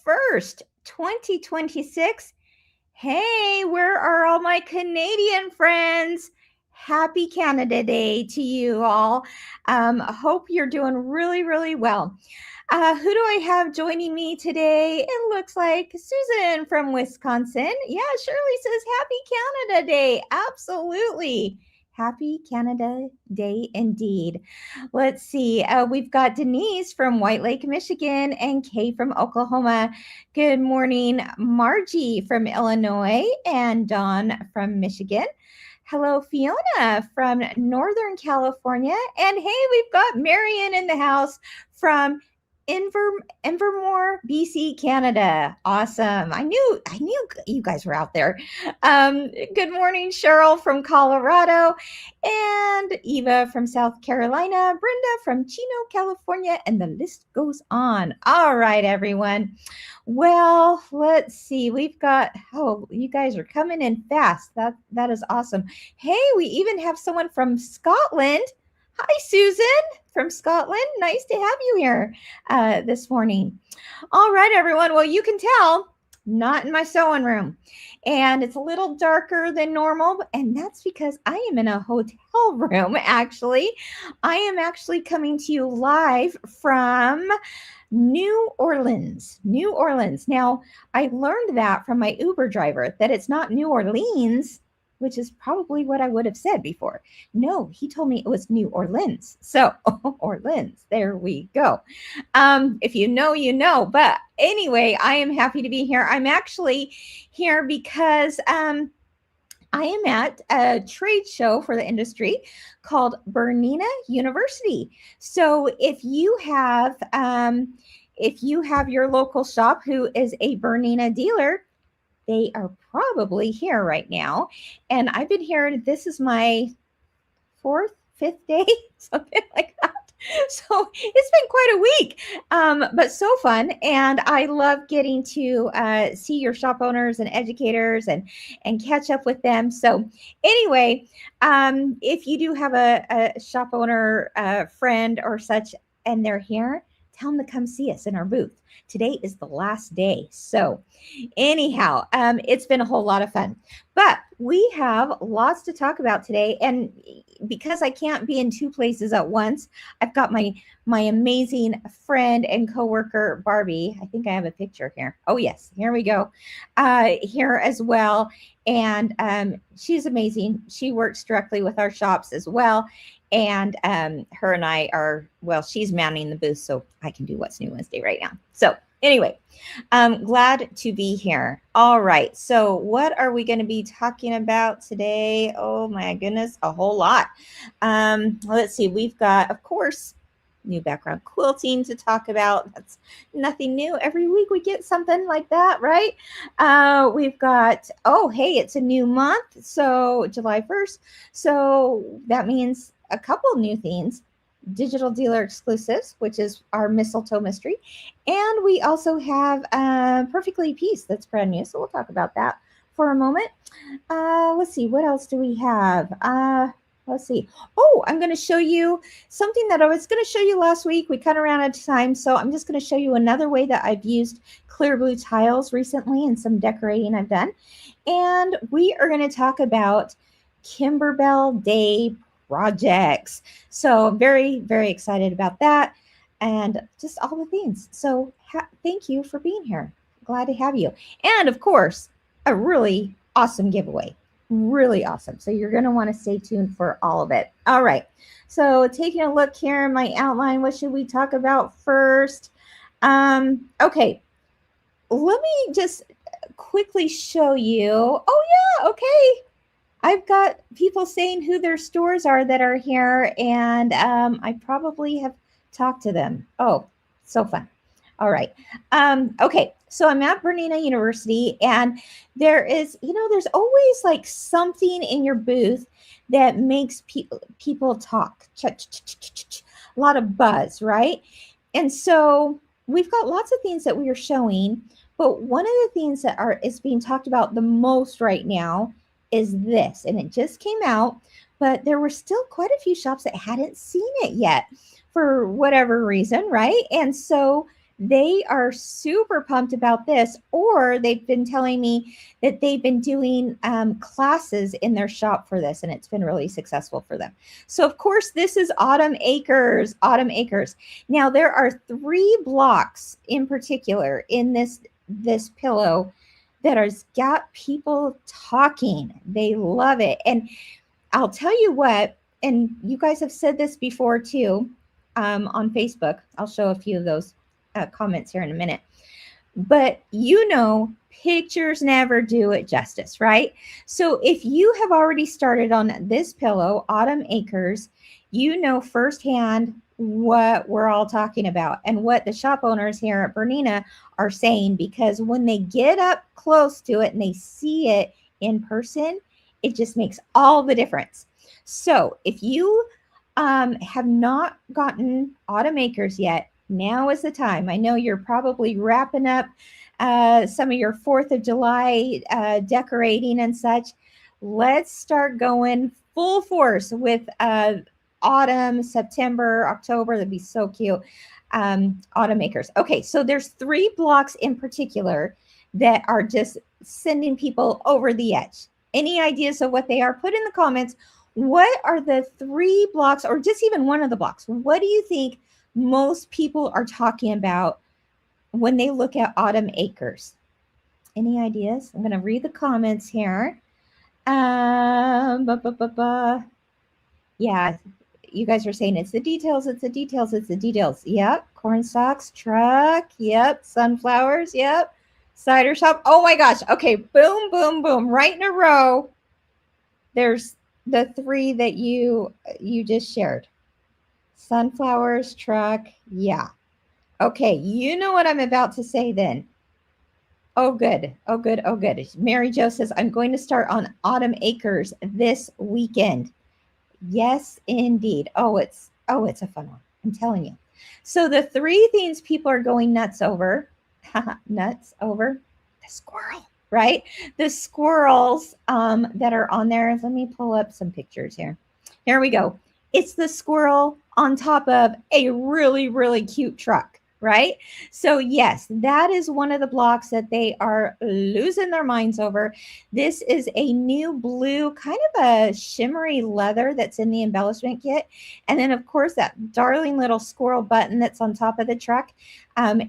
1st, 2026. Hey, where are all my Canadian friends? Happy Canada Day to you all. Hope you're doing really, really well. Who do I have joining me today? It looks like Susan from Wisconsin. Yeah, Shirley says Happy Canada Day. Absolutely. Happy Canada Day indeed. Let's see. We've got Denise from White Lake, Michigan, and Kay from Oklahoma. Good morning, Margie from Illinois, and Dawn from Michigan. Hello, Fiona from Northern California. And hey, we've got Marion in the house from Invermore, BC, Canada. Awesome. I knew you guys were out there. Good morning, Cheryl from Colorado, and Eva from South Carolina, Brenda from Chino, California, and the list goes on. All right, everyone. Well, let's see. We've got, you guys are coming in fast. That is awesome. Hey, we even have someone from Scotland. Hi, Susan from Scotland. Nice to have you here this morning. All right, everyone. Well, you can tell, not in my sewing room. And it's a little darker than normal. And that's because I am in a hotel room, actually. I am actually coming to you live from New Orleans. Now, I learned that from my Uber driver, that it's not New Orleans, which is probably what I would have said before. No, he told me it was New Orleans. So, Orleans, there we go. If you know, you know. But anyway, I am happy to be here. I'm actually here because I am at a trade show for the industry called Bernina University. So if you have your local shop who is a Bernina dealer, they are probably here right now. And I've been here, this is my 4th, 5th day, something like that. So it's been quite a week, but so fun. And I love getting to see your shop owners and educators and catch up with them. So anyway, if you do have a shop owner friend or such and they're here, tell them to come see us in our booth. Today is the last day. So anyhow, it's been a whole lot of fun, but we have lots to talk about today. And because I can't be in 2 places at once, I've got my amazing friend and coworker, Barbie. I think I have a picture here. Oh yes, here we go. Here as well. And she's amazing. She works directly with our shops as well. And her and I are, well, she's manning the booth, so I can do What's New Wednesday right now. So anyway, I'm glad to be here. All right. So what are we going to be talking about today? Oh, my goodness, a whole lot. Let's see. We've got, of course, new background quilting to talk about. That's nothing new. Every week we get something like that, right? We've got, oh, hey, it's a new month. So July 1st. So that means a couple new things. Digital dealer exclusives, which is our mistletoe mystery. And we also have Perfectly Peace that's brand new. So we'll talk about that for a moment. Let's see, what else do we have? Let's see. Oh, I'm going to show you something that I was going to show you last week. We kind of ran out of time. So I'm just going to show you another way that I've used clear blue tiles recently and some decorating I've done. And we are going to talk about Kimberbell Day projects. So very, very excited about that and just all the things. So thank you for being here. Glad to have you. And of course, a really awesome giveaway. Really awesome. So you're going to want to stay tuned for all of it. All right. So taking a look here in my outline, what should we talk about first? Okay. Let me just quickly show you. Oh yeah. Okay. I've got people saying who their stores are that are here, and I probably have talked to them. Oh, so fun. All right. Okay. So I'm at Bernina University, and there is, there's always like something in your booth that makes people talk. A lot of buzz, right? And so we've got lots of things that we are showing, but one of the things that is being talked about the most right now is this, and it just came out, but there were still quite a few shops that hadn't seen it yet for whatever reason, right? And so they are super pumped about this, or they've been telling me that they've been doing classes in their shop for this, and it's been really successful for them. So of course, this is Autumn Acres. Autumn Acres. Now there are 3 blocks in particular in this pillow that has got people talking. They love it. And I'll tell you what, and you guys have said this before too, on Facebook. I'll show a few of those comments here in a minute. But pictures never do it justice, right? So if you have already started on this pillow, Autumn Acres, you know firsthand what we're all talking about and what the shop owners here at Bernina are saying, because when they get up close to it and they see it in person, it just makes all the difference. So if you have not gotten Autumn Acres yet, now is the time. I know you're probably wrapping up some of your 4th of July decorating and such. Let's start going full force with autumn, September, October. That'd be so cute. Autumn Acres. Okay, so there's 3 blocks in particular that are just sending people over the edge. Any ideas of what they are? Put in the comments. What are the 3 blocks, or just even one of the blocks? What do you think most people are talking about when they look at Autumn Acres? Any ideas? I'm going to read the comments here. Yeah, you guys are saying it's the details, it's the details, it's the details. Yep, corn stalks, truck. Yep, sunflowers. Yep, cider shop. Oh my gosh. Okay, boom, boom, boom, right in a row. There's the 3 that you just shared. Sunflowers, truck. Yeah. Okay, you know what I'm about to say then. Oh, good. Oh, good. Oh, good. Mary Jo says, I'm going to start on Autumn Acres this weekend. Yes, indeed. Oh, it's a fun one. I'm telling you. So the 3 things people are going nuts over, the squirrel, right? The squirrels that are on there. Let me pull up some pictures here. Here we go. It's the squirrel on top of a really, really cute truck, right? So yes, that is one of the blocks that they are losing their minds over. This is a new blue, kind of a shimmery leather that's in the embellishment kit. And then of course that darling little squirrel button that's on top of the truck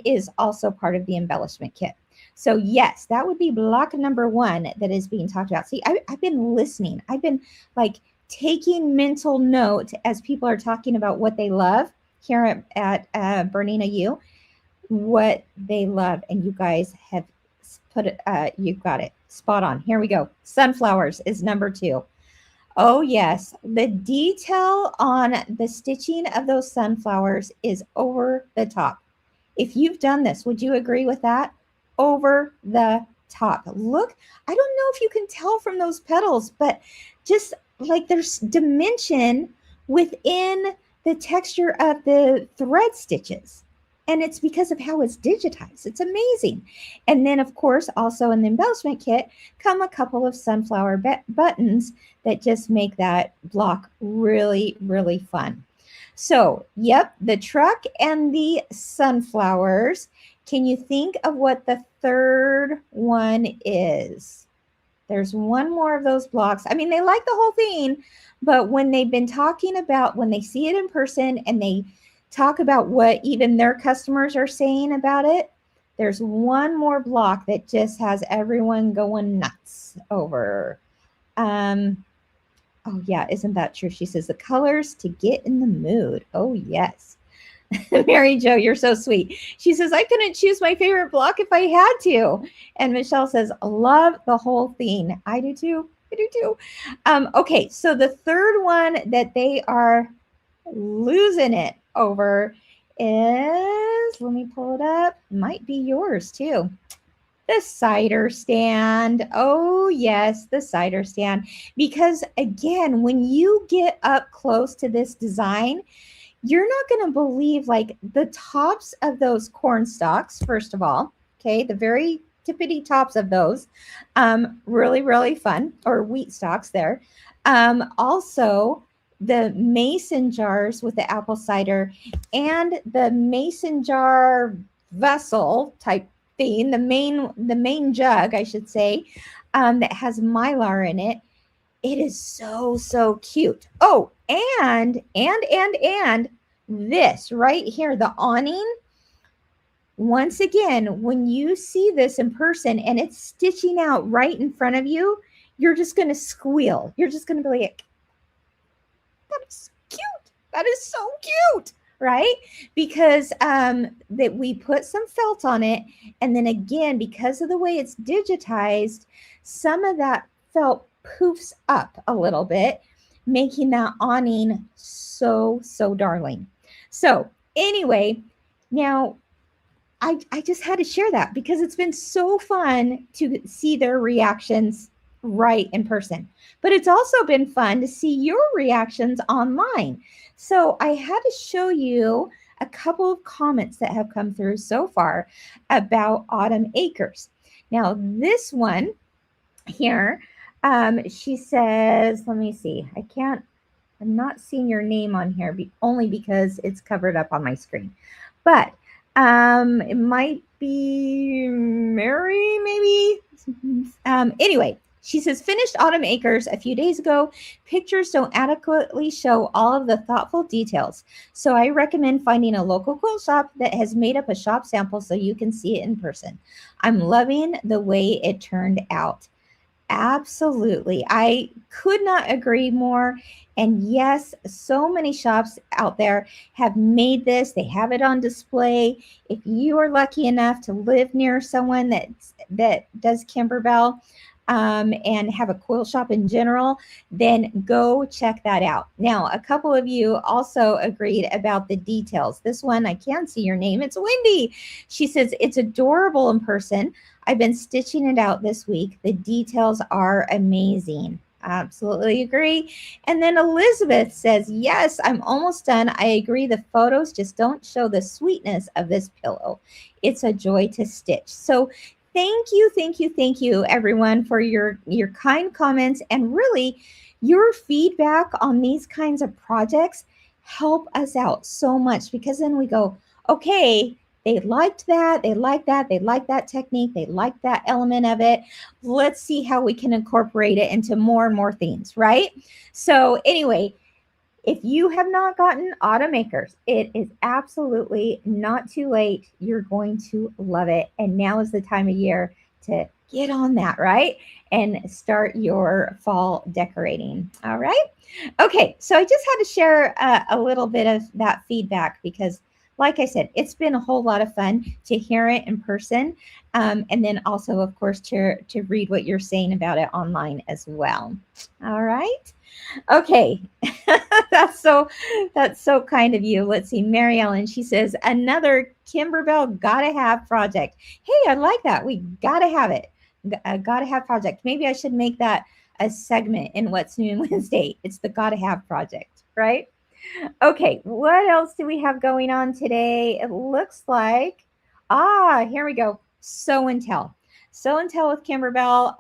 is also part of the embellishment kit. So yes, that would be block number 1 that is being talked about. See, I've been listening. I've been like taking mental note as people are talking about what they love here at Bernina U, what they love. And you guys have put it, you've got it spot on. Here we go. Sunflowers is number 2. Oh yes, the detail on the stitching of those sunflowers is over the top. If you've done this, would you agree with that? Over the top. Look, I don't know if you can tell from those petals, but just like there's dimension within the texture of the thread stitches. And it's because of how it's digitized. It's amazing. And then, of course, also in the embellishment kit come a couple of sunflower buttons that just make that block really, really fun. So, yep, the truck and the sunflowers. Can you think of what the 3rd one is? There's one more of those blocks. I mean, they like the whole thing, but when they've been talking about, when they see it in person and they talk about what even their customers are saying about it, there's one more block that just has everyone going nuts over. Oh yeah, isn't that true? She says the colors to get in the mood. Oh yes. Mary Jo, you're so sweet. She says, I couldn't choose my favorite block if I had to. And Michelle says, love the whole thing. I do too. I do too. Okay, so the 3rd one that they are losing it over is, let me pull it up, might be yours too. The cider stand. Oh yes, the cider stand. Because again, when you get up close to this design, you're not going to believe like the tops of those corn stalks, first of all, okay, the very tippity tops of those, really, really fun, or wheat stalks there. Also, the mason jars with the apple cider and the mason jar vessel type thing, the main jug, I should say, that has Mylar in it. It is so cute. Oh, and this right here, the awning. Once again, when you see this in person and it's stitching out right in front of you, you're just going to squeal. You're just going to be like, that is cute. That is so cute, right? Because that we put some felt on it. And then again, because of the way it's digitized, some of that felt poofs up a little bit, making that awning so darling. So anyway, now I just had to share that because it's been so fun to see their reactions right in person. But it's also been fun to see your reactions online. So I had to show you a couple of comments that have come through so far about Autumn Acres. Now, this one here, she says, let me see, I'm not seeing your name on here only because it's covered up on my screen. But it might be Mary, maybe. Anyway, she says, finished Autumn Acres a few days ago. Pictures don't adequately show all of the thoughtful details. So I recommend finding a local quilt shop that has made up a shop sample so you can see it in person. I'm loving the way it turned out. Absolutely. I could not agree more. And yes, so many shops out there have made this. They have it on display. If you are lucky enough to live near someone that does Kimberbell and have a quilt shop in general, then go check that out. Now, a couple of you also agreed about the details. This one, I can't see your name. It's Wendy. She says, it's adorable in person. I've been stitching it out this week. The details are amazing. Absolutely agree. And then Elizabeth says, yes, I'm almost done. I agree. The photos just don't show the sweetness of this pillow. It's a joy to stitch. So thank you, everyone, for your kind comments, and really your feedback on these kinds of projects help us out so much, because then we go, okay, they liked that, they like that technique, they like that element of it. Let's see how we can incorporate it into more and more things, right? So anyway, if you have not gotten Autumn Acres, it is absolutely not too late. You're going to love it. And now is the time of year to get on that, right? And start your fall decorating. All right. Okay. So I just had to share a little bit of that feedback because, like I said, it's been a whole lot of fun to hear it in person. And then also, of course, to read what you're saying about it online as well. All right. Okay. that's so kind of you. Let's see. Mary Ellen, she says, another Kimberbell gotta have project. Hey, I like that. We gotta have it. Gotta have project. Maybe I should make that a segment in What's New Wednesday. It's the gotta have project, right? Okay, what else do we have going on today? It looks like, here we go. Show and tell. Show and tell with Kimberbell.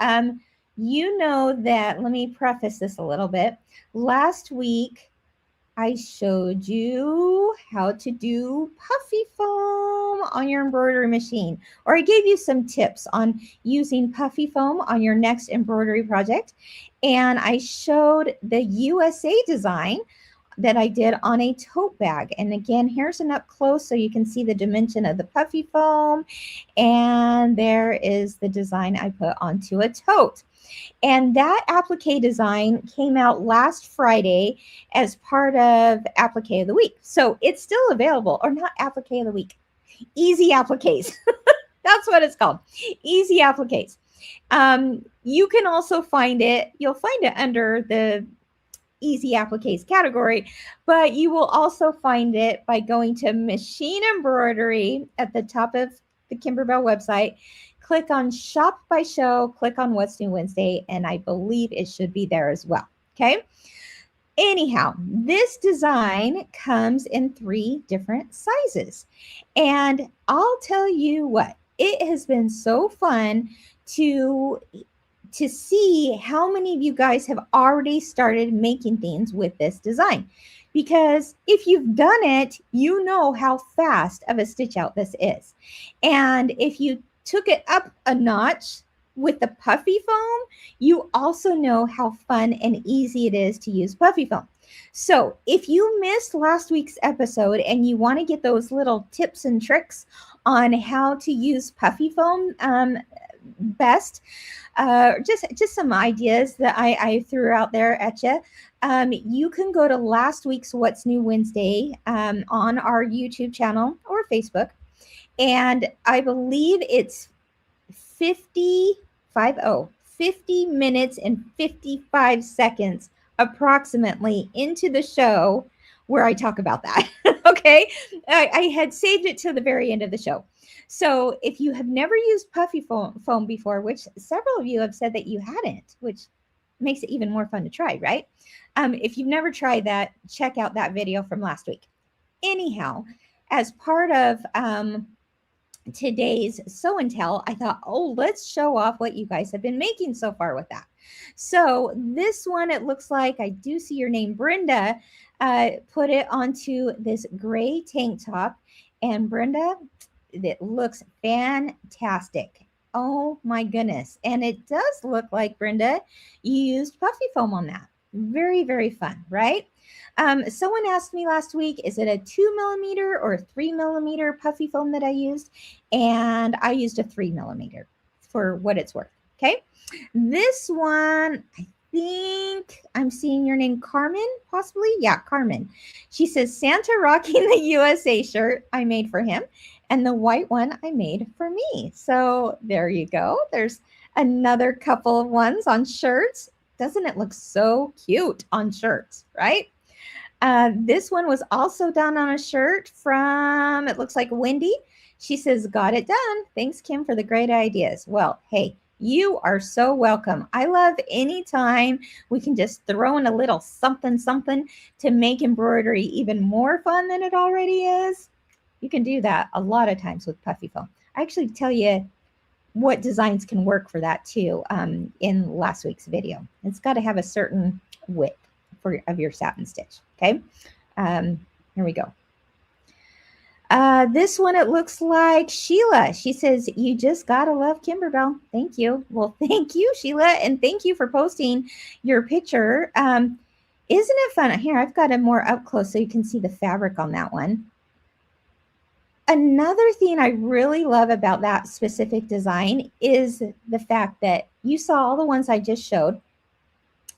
You know that, let me preface this a little bit. Last week, I showed you how to do puffy foam on your embroidery machine, or I gave you some tips on using puffy foam on your next embroidery project. And I showed the USA design that I did on a tote bag. And again, here's an up close so you can see the dimension of the puffy foam. And there is the design I put onto a tote. And that applique design came out last Friday as part of applique of the week. So it's still available, or not applique of the week, easy appliques. That's what it's called, easy appliques. You can also find it, you'll find it under the easy appliques category, but you will also find it by going to machine embroidery at the top of the Kimberbell website. Click on shop by show, click on What's New Wednesday, and I believe it should be there as well. Okay. Anyhow, this design comes in 3 different sizes. And I'll tell you what, it has been so fun to see how many of you guys have already started making things with this design. because if you've done it, you know how fast of a stitch out this is. And if you took it up a notch with the puffy foam, you also know how fun and easy it is to use puffy foam. So if you missed last week's episode and you want to get those little tips and tricks on how to use puffy foam best, just some ideas that I threw out there at you. You can go to last week's What's New Wednesday on our YouTube channel or Facebook. And I believe it's 50 minutes and 55 seconds approximately into the show where I talk about that. Okay. I had saved it to the very end of the show. So if you have never used puffy foam before, which several of you have said that you hadn't, which makes it even more fun to try, right? If you've never tried that, check out that video from last week. Anyhow, as part of today's Sew and Tell, I thought, oh, let's show off what you guys have been making so far with that. So this one, it looks like, I do see your name, Brenda, put it onto this gray tank top. And Brenda, it looks fantastic. Oh my goodness. And it does look like, Brenda, you used puffy foam on that. Very, very fun, right? Someone asked me last week, is it a 2 millimeter or 3 millimeter puffy foam that I used? And I used a 3 millimeter for what it's worth. Okay. This one, I think I'm seeing your name, Carmen, possibly. Yeah, Carmen. She says, Santa rocking the USA shirt I made for him, and the white one I made for me. So there you go. There's another couple of ones on shirts. Doesn't it look so cute on shirts, right? This one was also done on a shirt from, it looks like Wendy. She says, got it done. Thanks, Kim, for the great ideas. Well, hey, you are so welcome. I love any time we can just throw in a little something to make embroidery even more fun than it already is. You can do that a lot of times with puffy foam. I actually tell you what designs can work for that too in last week's video. It's got to have a certain width of your satin stitch. Okay, here we go. This one, it looks like Sheila. She says, you just gotta love Kimberbell. Thank you. Well, thank you, Sheila, and thank you for posting your picture. Isn't it fun? Here, I've got it more up close so you can see the fabric on that one. Another thing I really love about that specific design is the fact that you saw all the ones I just showed,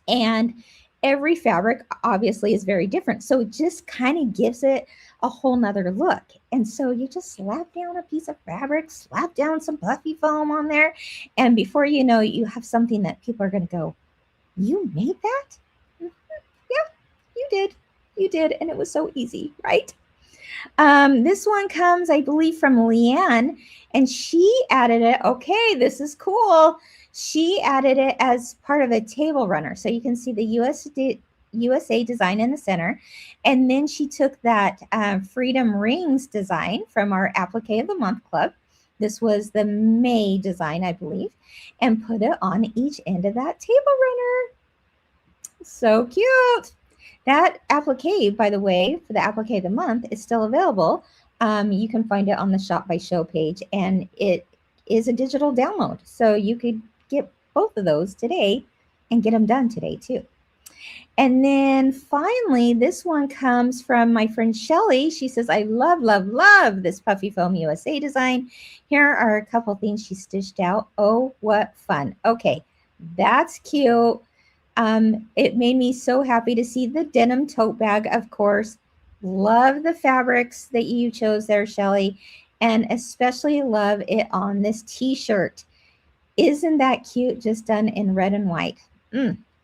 and every fabric obviously is very different. So it just kind of gives it a whole nother look. And so you just slap down a piece of fabric, slap down some puffy foam on there, and before you know it, you have something that people are going to go, you made that? Mm-hmm. Yeah, you did. You did. And it was so easy, right? This one comes, I believe, from Leanne, and she added it. Okay, this is cool. She added it as part of a table runner. So you can see the USA design in the center. And then she took that Freedom Rings design from our Applique of the Month Club. This was the May design, I believe, and put it on each end of that table runner. So cute. That applique, by the way, for the Applique of the Month is still available. You can find it on the Shop by Show page, and it is a digital download. So you could get both of those today and get them done today too. And then finally, this one comes from my friend Shelly. She says, I love, love, love this Puffy Foam USA design. Here are a couple things she stitched out. Oh, what fun. Okay, that's cute. It made me so happy to see the denim tote bag, of course. Love the fabrics that you chose there, Shelly, and especially love it on this t-shirt. Isn't that cute? Just done in red and white.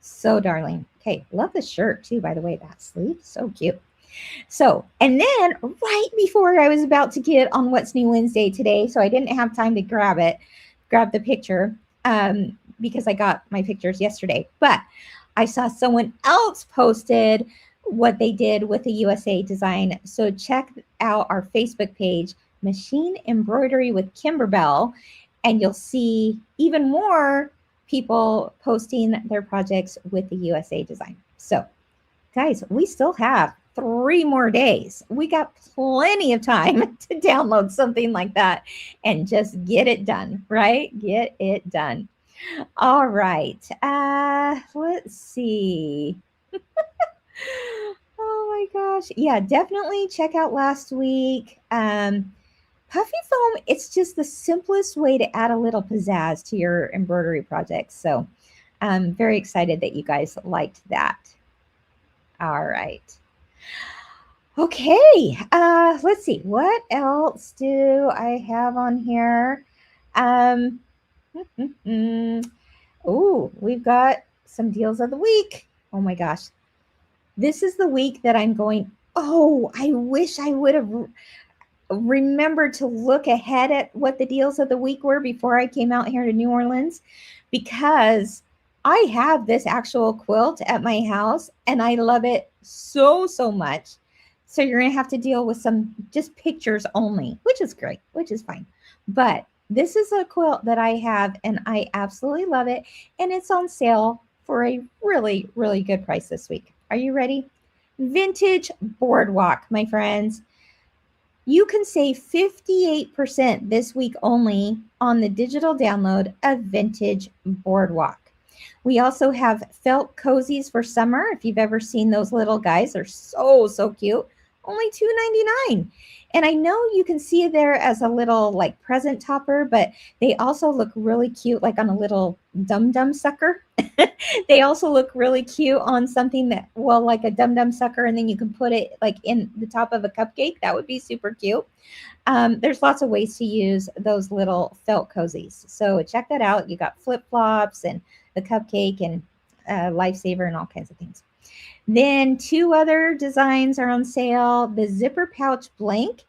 So darling. Okay, love the shirt too, by the way, that sleeve, so cute. So, and then right before I was about to get on What's New Wednesday today, so I didn't have time to grab the picture, because I got my pictures yesterday, but I saw someone else posted what they did with the USA design. So check out our Facebook page, Machine Embroidery with Kimberbell, and you'll see even more people posting their projects with the USA design. So guys, we still have 3 more days. We got plenty of time to download something like that and just get it done, right? Get it done. All right. Let's see. Oh my gosh. Yeah, definitely check out last week. Puffy foam, it's just the simplest way to add a little pizzazz to your embroidery projects. So I'm very excited that you guys liked that. All right. Okay, let's see. What else do I have on here? Um, oh, we've got some deals of the week. Oh my gosh. This is the week that I'm going, oh, I wish I would have remembered to look ahead at what the deals of the week were before I came out here to New Orleans, because I have this actual quilt at my house and I love it so, so much. So you're going to have to deal with some just pictures only, which is great, which is fine. But this is a quilt that I have and I absolutely love it. And it's on sale for a really, really good price this week. Are you ready? Vintage Boardwalk, my friends. You can save 58% this week only on the digital download of Vintage Boardwalk. We also have felt cozies for summer. If you've ever seen those little guys, they're so, so cute. Only $2.99. And I know you can see it there as a little like present topper, but they also look really cute like on a little dum-dum sucker. They also look really cute on something that, well, like a dum-dum sucker, and then you can put it like in the top of a cupcake. That would be super cute. There's lots of ways to use those little felt cozies. So check that out. You got flip-flops and the cupcake and lifesaver and all kinds of things. Then 2 other designs are on sale. The zipper pouch blank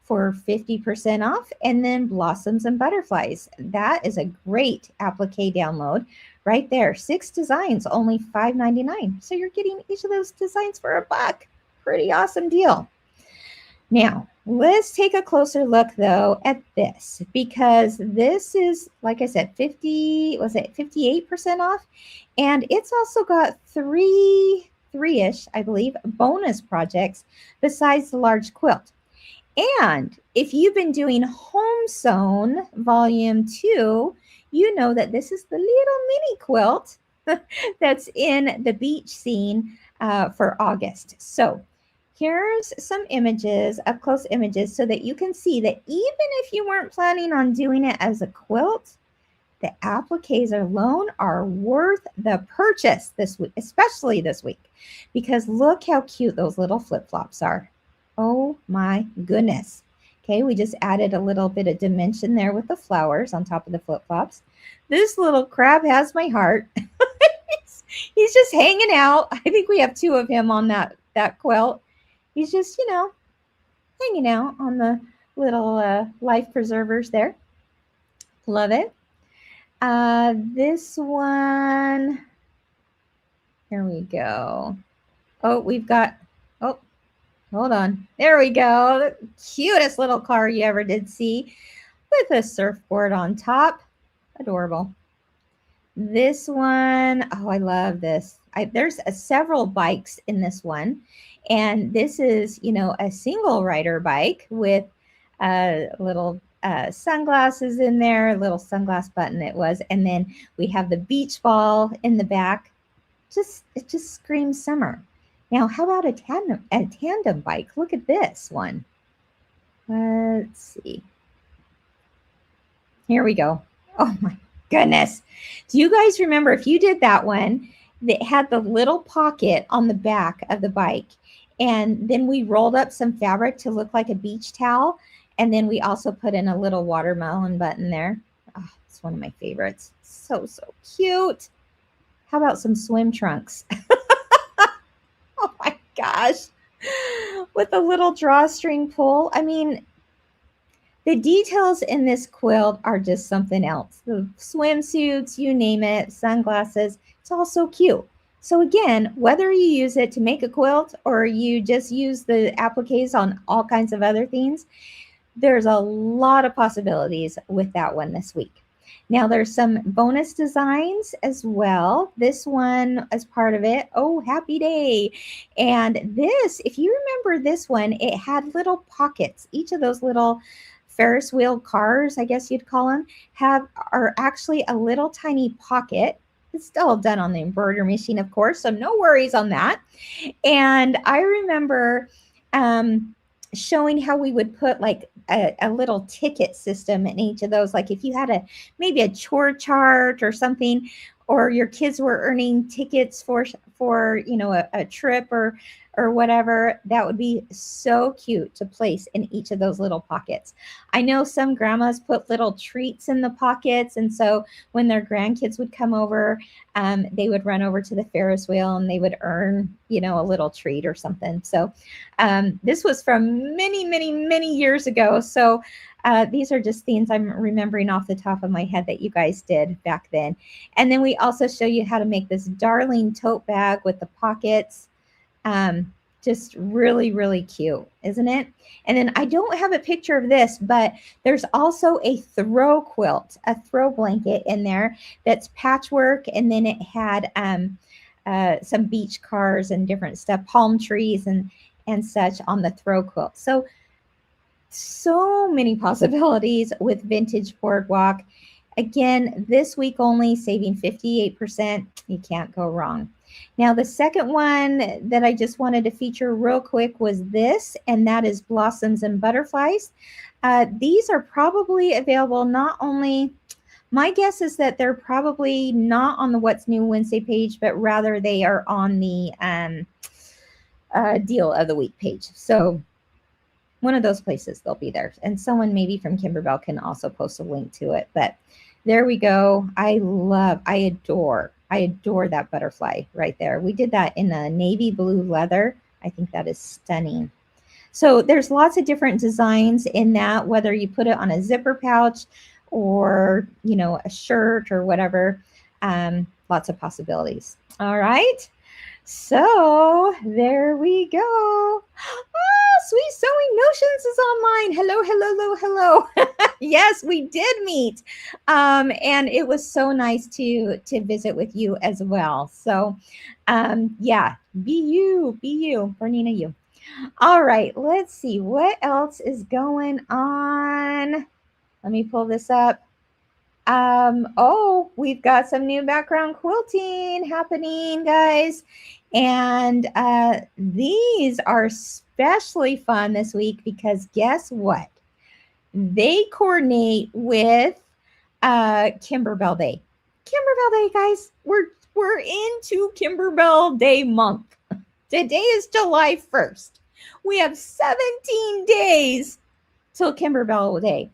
for 50% off, and then blossoms and butterflies. That is a great applique download right there. 6 designs, only $5.99. So you're getting each of those designs for $1. Pretty awesome deal. Now, let's take a closer look though at this, because this is, like I said, 58% off, and it's also got three-ish, I believe, bonus projects besides the large quilt. And if you've been doing Home Sewn Volume 2, you know that this is the little mini quilt that's in the beach scene for August. So here's some images, up close images, so that you can see that even if you weren't planning on doing it as a quilt, the appliques alone are worth the purchase this week, especially this week, because look how cute those little flip-flops are. Oh my goodness. Okay, we just added a little bit of dimension there with the flowers on top of the flip-flops. This little crab has my heart. He's just hanging out. I think we have 2 of him on that quilt. He's just, hanging out on the little life preservers there. Love it. This one, here we go. Oh, we've got, oh, hold on. There we go. The cutest little car you ever did see with a surfboard on top. Adorable. This one, oh, I love this. There's several bikes in this one. And this is, a single rider bike with little sunglasses in there, little sunglass button it was. And then we have the beach ball in the back. It just screams summer. Now, how about a tandem bike? Look at this one. Let's see. Here we go. Oh my goodness. Do you guys remember if you did that one that had the little pocket on the back of the bike, and then we rolled up some fabric to look like a beach towel, and then we also put in a little watermelon button there? Oh, it's one of my favorites. So, so cute. How about some swim trunks? Oh my gosh. With a little drawstring pull. I mean, the details in this quilt are just something else. The swimsuits, you name it, sunglasses, it's all so cute. So again, whether you use it to make a quilt or you just use the appliques on all kinds of other things, there's a lot of possibilities with that one this week. Now there's some bonus designs as well. This one as part of it. Oh, happy day. And this, if you remember this one, it had little pockets. Each of those little Ferris wheel cars, I guess you'd call them, are actually a little tiny pocket. It's still done on the embroidery machine, of course, so no worries on that. And I remember showing how we would put like a little ticket system in each of those. Like if you had maybe a chore chart or something, or your kids were earning tickets for a trip or whatever, that would be so cute to place in each of those little pockets. I know some grandmas put little treats in the pockets, and so when their grandkids would come over, they would run over to the Ferris wheel and they would earn, a little treat or something. So this was from many, many, many years ago. So these are just things I'm remembering off the top of my head that you guys did back then. And then we also show you how to make this darling tote bag with the pockets. Just really, really cute, isn't it? And then I don't have a picture of this, but there's also a throw quilt, a throw blanket in there that's patchwork. And then it had some beach cars and different stuff, palm trees and such on the throw quilt. So many possibilities with Vintage Boardwalk. Again, this week only, saving 58%. You can't go wrong. Now, the second one that I just wanted to feature real quick was this, and that is Blossoms and Butterflies. These are probably available not only, my guess is that they're probably not on the What's New Wednesday page, but rather they are on the Deal of the Week page. So one of those places they'll be there. And someone maybe from Kimberbell can also post a link to it. But there we go. I adore that butterfly right there. We did that in a navy blue leather. I think that is stunning. So there's lots of different designs in that, whether you put it on a zipper pouch or, a shirt or whatever. Lots of possibilities. All right. So there we go. Sweet Sewing Notions is online. Hello. Yes, we did meet. And it was so nice to visit with you as well. So yeah, be you, Bernina, you. All right, let's see what else is going on. Let me pull this up. We've got some new background quilting happening, guys. And these are especially fun this week because guess what? They coordinate with Kimberbell Day. Kimberbell Day, guys. We're into Kimberbell Day month. Today is July 1st. We have 17 days till Kimberbell Day.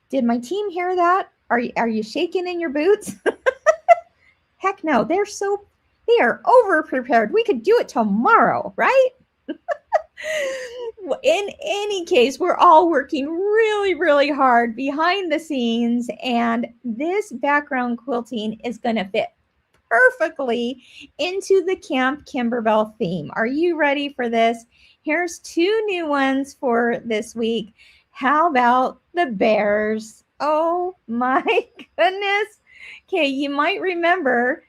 Did my team hear that? Are you shaking in your boots? Heck no, they are over prepared. We could do it tomorrow, right? In any case, we're all working really, really hard behind the scenes, and this background quilting is going to fit perfectly into the Camp Kimberbell theme. Are you ready for this? Here's 2 new ones for this week. How about the bears? Oh my goodness. Okay, you might remember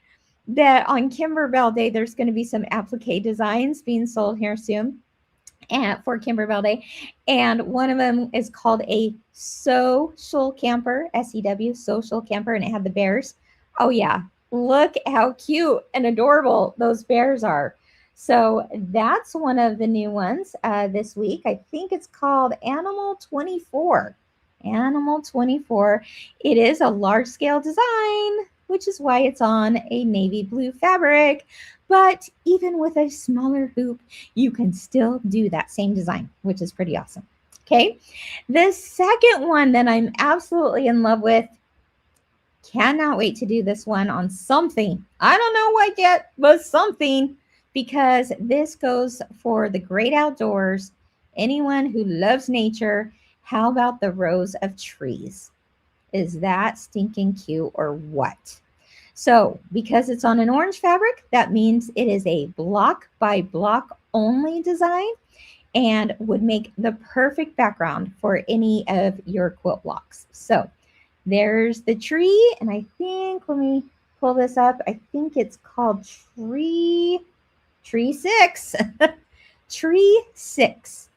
that on Kimberbell Day, there's going to be some applique designs being sold here soon for Kimberbell Day. And one of them is called a social camper, S-E-W, social camper, and it had the bears. Oh yeah, look how cute and adorable those bears are. So that's one of the new ones this week. I think it's called Animal 24. Animal 24. It is a large scale design, which is why it's on a navy blue fabric. But even with a smaller hoop, you can still do that same design, which is pretty awesome. Okay. The second one that I'm absolutely in love with, cannot wait to do this one on something. I don't know what yet, but something, because this goes for the great outdoors, anyone who loves nature. How about the rows of trees? Is that stinking cute or what? So because it's on an orange fabric, that means it is a block by block only design and would make the perfect background for any of your quilt blocks. So There's the tree, and I think, let me pull this up. I think it's called Tree 6. Tree 6.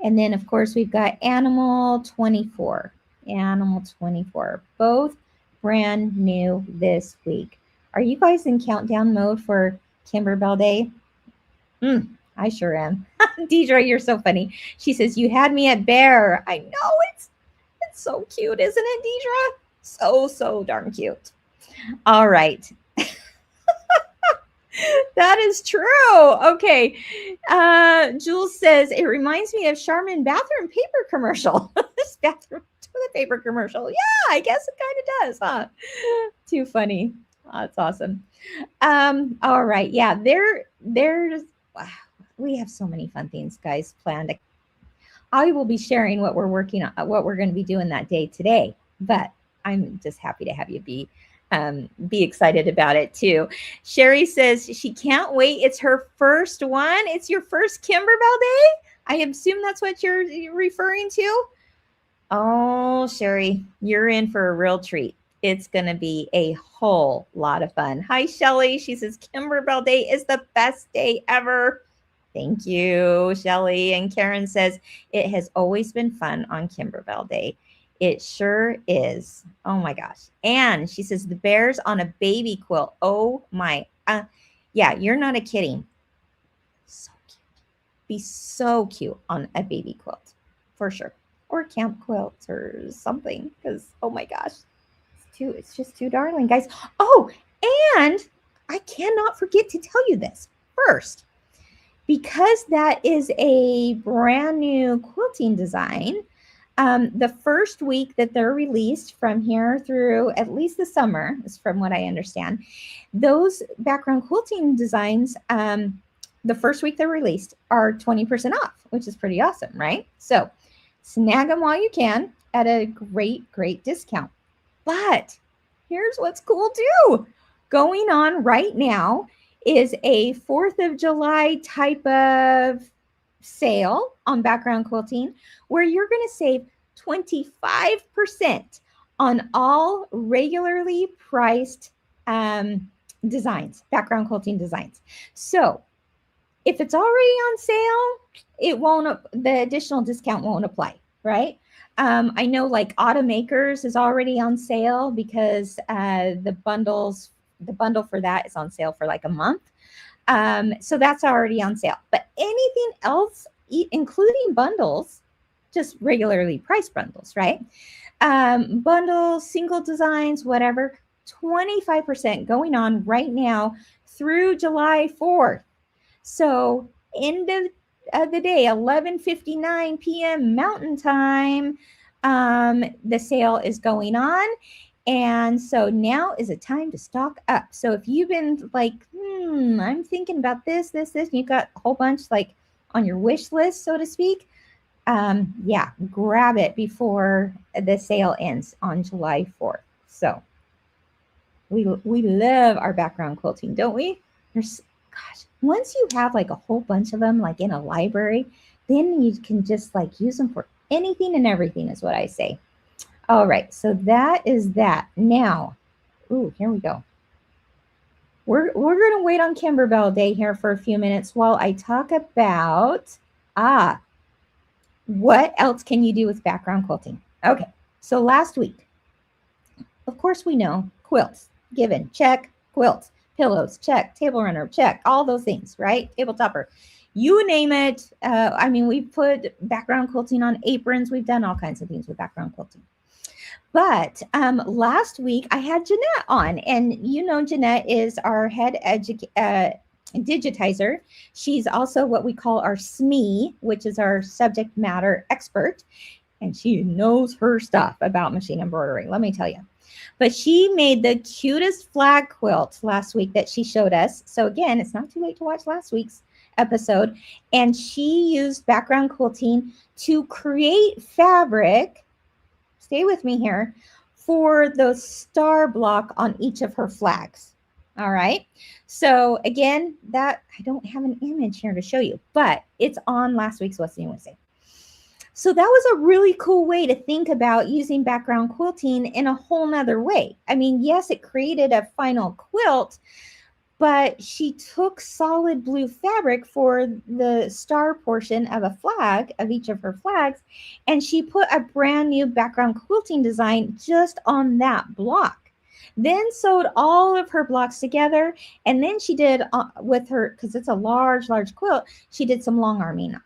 And then, of course, we've got Animal 24. Animal 24. Both brand new this week. Are you guys in countdown mode for Kimberbell Day? I sure am. Deidre, you're so funny. She says, you had me at bear. I know, it's so cute, isn't it, Deidre? So darn cute. All right. That is true. Okay. Jules says, it reminds me of Charmin bathroom paper commercial. This bathroom toilet paper commercial. Yeah, I guess it kind of does, huh? Too funny. Oh, that's awesome. All right. Yeah, there's wow, we have so many fun things, guys, planned. I will be sharing what we're working on, what we're going to be doing that day today, but I'm just happy to have you be excited about it too. Sherry says she can't wait. It's her first one. It's your first Kimberbell Day. I assume that's what you're referring to. Oh, Sherry, you're in for a real treat. It's going to be a whole lot of fun. Hi, Shelly. She says Kimberbell Day is the best day ever. Thank you, Shelly. And Karen says it has always been fun on Kimberbell Day. It sure is. Oh my gosh. And she says the bear's on a baby quilt. Oh my. Yeah, you're not a kidding. So cute. Be so cute on a baby quilt for sure. Or camp quilts or something. Because oh my gosh. It's just too darling, guys. Oh, and I cannot forget to tell you this first. Because that is a brand new quilting design, the first week that they're released from here through at least the summer, is from what I understand, those background quilting designs, the first week they're released are 20% off, which is pretty awesome, right? So snag them while you can at a great discount. But here's what's cool too. Going on right now is a 4th of July type of sale on background quilting where you're going to save 25% on all regularly priced designs, background quilting designs. So if it's already on sale, the additional discount won't apply, right? I know like Automakers is already on sale because the bundle for that is on sale for like a month. So that's already on sale. But anything else, including bundles, just regularly priced bundles, right? Bundles, single designs, whatever, 25% going on right now through July 4th. So end of the day, 11:59 p.m. Mountain Time, the sale is going on. And so now is a time to stock up. So if you've been like, I'm thinking about this, and you've got a whole bunch like on your wish list, so to speak, yeah, grab it before the sale ends on July 4th. So we love our background quilting, don't we? Once you have like a whole bunch of them, like in a library, then you can just like use them for anything and everything is what I say. All right, so that is that. Now, here we go. We're going to wait on Kimberbell Day here for a few minutes while I talk about, what else can you do with background quilting? Okay, so last week, of course we know quilts, given, check, quilts, pillows, check, table runner, check, all those things, right? Table topper, you name it. I mean, we've put background quilting on aprons. We've done all kinds of things with background quilting. But last week I had Jeanette on, and you know Jeanette is our head digitizer. She's also what we call our SME, which is our subject matter expert, and she knows her stuff about machine embroidery, let me tell you. But she made the cutest flag quilt last week that she showed us. So again, it's not too late to watch last week's episode. And she used background quilting to create fabric, stay with me here, for the star block on each of her flags. All right. So again, that I don't have an image here to show you, but it's on last week's What's New Wednesday. So that was a really cool way to think about using background quilting in a whole nother way. I mean, yes, it created a final quilt, but she took solid blue fabric for the star portion of a flag, of each of her flags, and she put a brand new background quilting design just on that block. Then sewed all of her blocks together, and then she did with her, because it's a large quilt, she did some long arming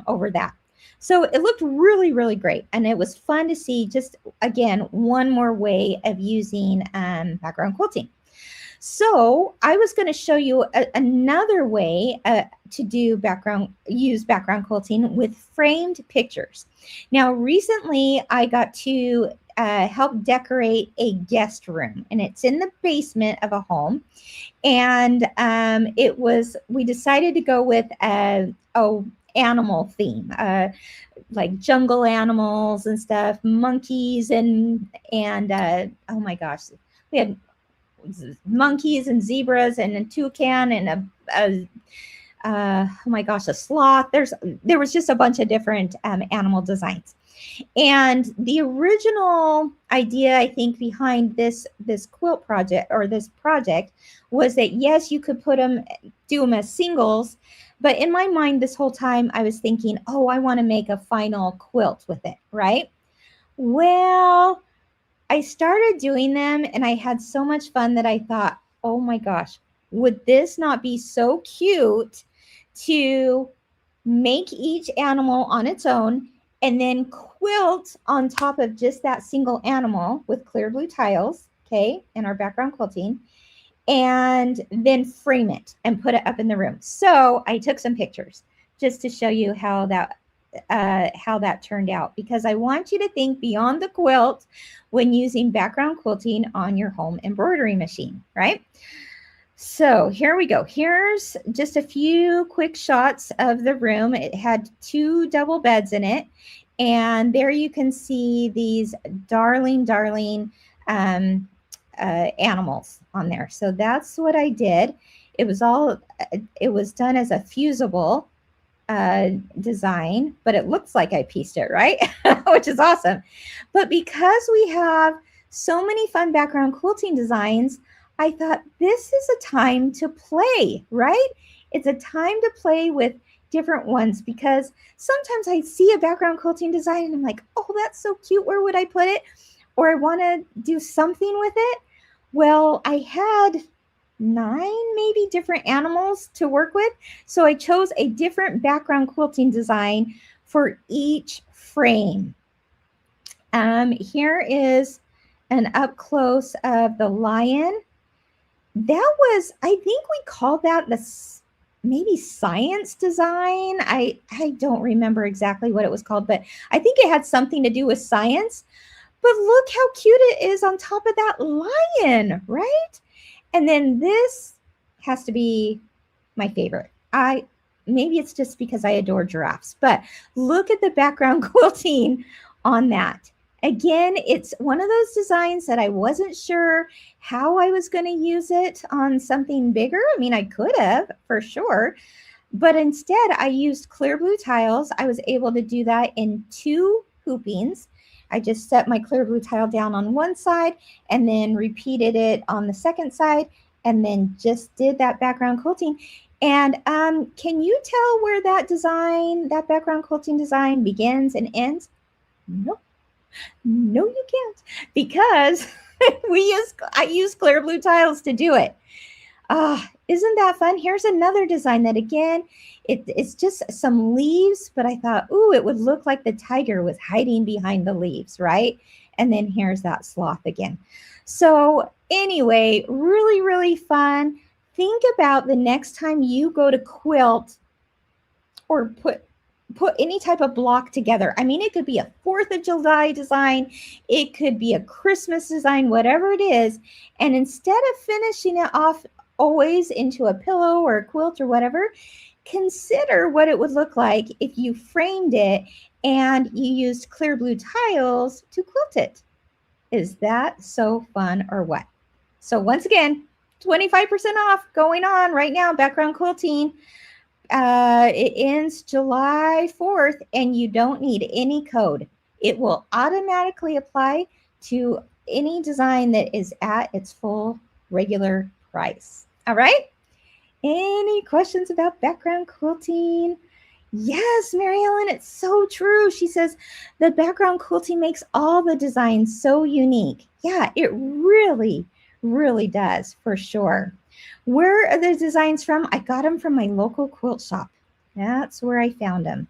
over that. So it looked really, really great, and it was fun to see. Just again, one more way of using background quilting. So I was going to show you another way to use background quilting with framed pictures. Now, recently I got to help decorate a guest room, and it's in the basement of a home. And we decided to go with a animal theme, like jungle animals and stuff, monkeys and oh my gosh, we had monkeys and zebras and a toucan and oh my gosh, a sloth. There was just a bunch of different animal designs. And the original idea, I think, behind this quilt project, or this project, was that yes, you could do them as singles, but in my mind this whole time I was thinking, oh, I want to make a final quilt with it, right? Well, I started doing them and I had so much fun that I thought, oh my gosh, would this not be so cute to make each animal on its own and then quilt on top of just that single animal with clear blue tiles, okay, in our background quilting, and then frame it and put it up in the room. So I took some pictures just to show you how that turned out, because I want you to think beyond the quilt when using background quilting on your home embroidery machine, right? So here we go. Here's just a few quick shots of the room. It had 2 double beds in it, and there you can see these darling animals on there. So that's what I did. It was done as a fusible design, but it looks like I pieced it, right? Which is awesome. But because we have so many fun background quilting designs, I thought this is a time to play, right? It's a time to play with different ones, because sometimes I see a background quilting design and I'm like, oh, that's so cute. Where would I put it? Or I want to do something with it. Well, I had 9 maybe different animals to work with. So I chose a different background quilting design for each frame. Here is an up close of the lion. That was, I think we called that maybe science design. I don't remember exactly what it was called, but I think it had something to do with science. But look how cute it is on top of that lion, right? And then this has to be my favorite. Maybe it's just because I adore giraffes, but look at the background quilting on that. Again, it's one of those designs that I wasn't sure how I was going to use it on something bigger. I mean, I could have for sure, but instead I used clear blue tiles. I was able to do that in 2 hoopings. I just set my clear blue tile down on one side and then repeated it on the second side, and then just did that background quilting. And can you tell where that background quilting design begins and ends? Nope. No, you can't, because I use clear blue tiles to do it. Isn't that fun? Here's another design that, again, it's just some leaves, but I thought, ooh, it would look like the tiger was hiding behind the leaves, right? And then here's that sloth again. So anyway, really, really fun. Think about the next time you go to quilt or put any type of block together. I mean, it could be a 4th of July design. It could be a Christmas design, whatever it is. And instead of finishing it off always into a pillow or a quilt or whatever, consider what it would look like if you framed it and you used clear blue tiles to quilt it. Is that so fun or what? So once again, 25% off going on right now, background quilting. It ends July 4th, and you don't need any code. It will automatically apply to any design that is at its full regular price. All right? Any questions about background quilting? Yes, Mary Ellen, it's so true. She says the background quilting makes all the designs so unique. Yeah, it really, really does, for sure. Where are the designs from? I got them from my local quilt shop. That's where I found them.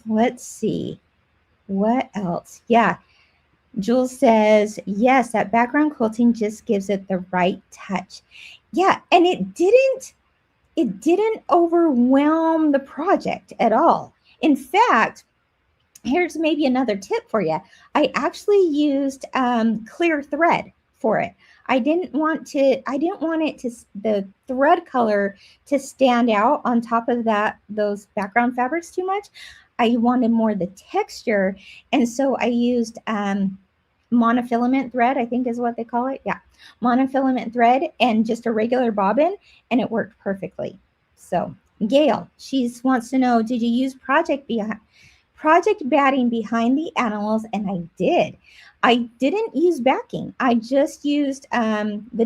Let's see. What else? Yeah. Jules says, yes, that background quilting just gives it the right touch. Yeah, and it didn't overwhelm the project at all. In fact, here's maybe another tip for you. I actually used clear thread for it. I didn't want the thread color to stand out on top of those background fabrics too much. I wanted more the texture, and so I used monofilament thread, I think is what they call it. Yeah, monofilament thread and just a regular bobbin, and it worked perfectly. So Gail, she wants to know, did you use project batting behind the animals? And I did. I didn't use backing. I just used the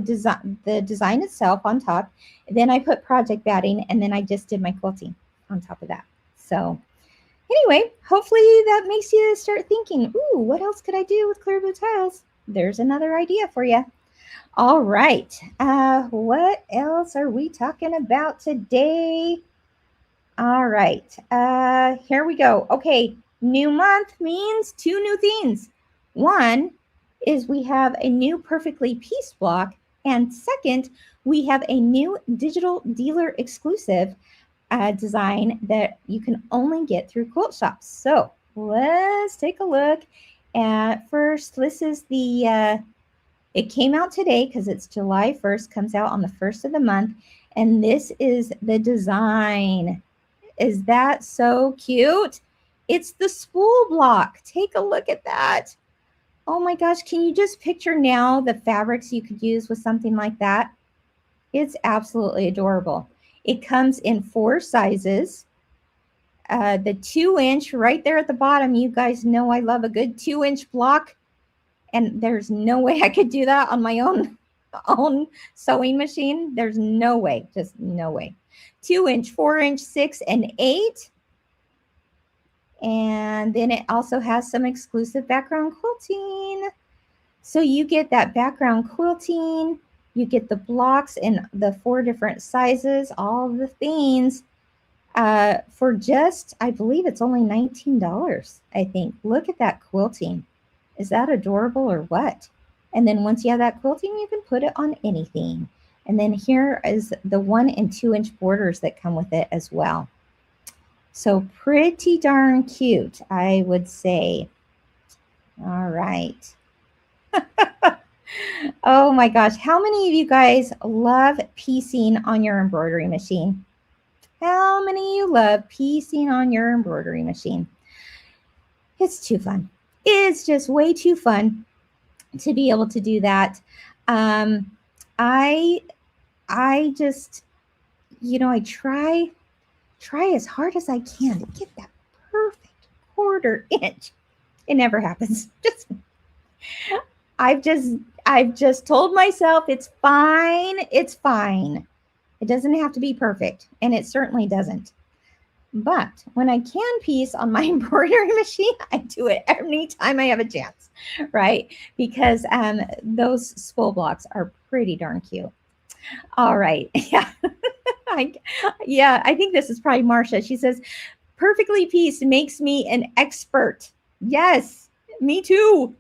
design itself on top. Then I put project batting, and then I just did my quilting on top of that. So anyway, hopefully that makes you start thinking, ooh, what else could I do with clear blue tiles? There's another idea for you. All right. What else are we talking about today? All right. Here we go. Okay. New month means two new things. One is we have a new perfectly pieced block. And second, we have a new digital dealer exclusive design that you can only get through quilt shops. So let's take a look at first. This is it came out today because it's July 1st, comes out on the 1st of the month. And this is the design. Is that so cute? It's the spool block. Take a look at that. Oh my gosh, can you just picture now the fabrics you could use with something like that? It's absolutely adorable. It comes in 4 sizes. The 2-inch right there at the bottom, you guys know I love a good 2-inch block. And there's no way I could do that on my own sewing machine. There's no way, just no way. 2-inch, 4-inch, 6, and 8. And then it also has some exclusive background quilting. So you get that background quilting, you get the blocks in the 4 different sizes, all the things for just, I believe it's only $19, I think. Look at that quilting. Is that adorable or what? And then once you have that quilting, you can put it on anything. And then here is the 1 and 2-inch borders that come with it as well. So pretty darn cute, I would say. All right. Oh my gosh. How many of you guys love piecing on your embroidery machine? How many of you love piecing on your embroidery machine? It's too fun. It's just way too fun to be able to do that. I just, I try as hard as I can to get that perfect 1/4 inch. It never happens. I've just told myself it's fine. It's fine. It doesn't have to be perfect, and it certainly doesn't. But when I can piece on my embroidery machine, I do it any time I have a chance, right? Because those spool blocks are pretty darn cute. All right. Yeah. I think this is probably Marcia. She says, perfectly pieced makes me an expert. Yes, me too.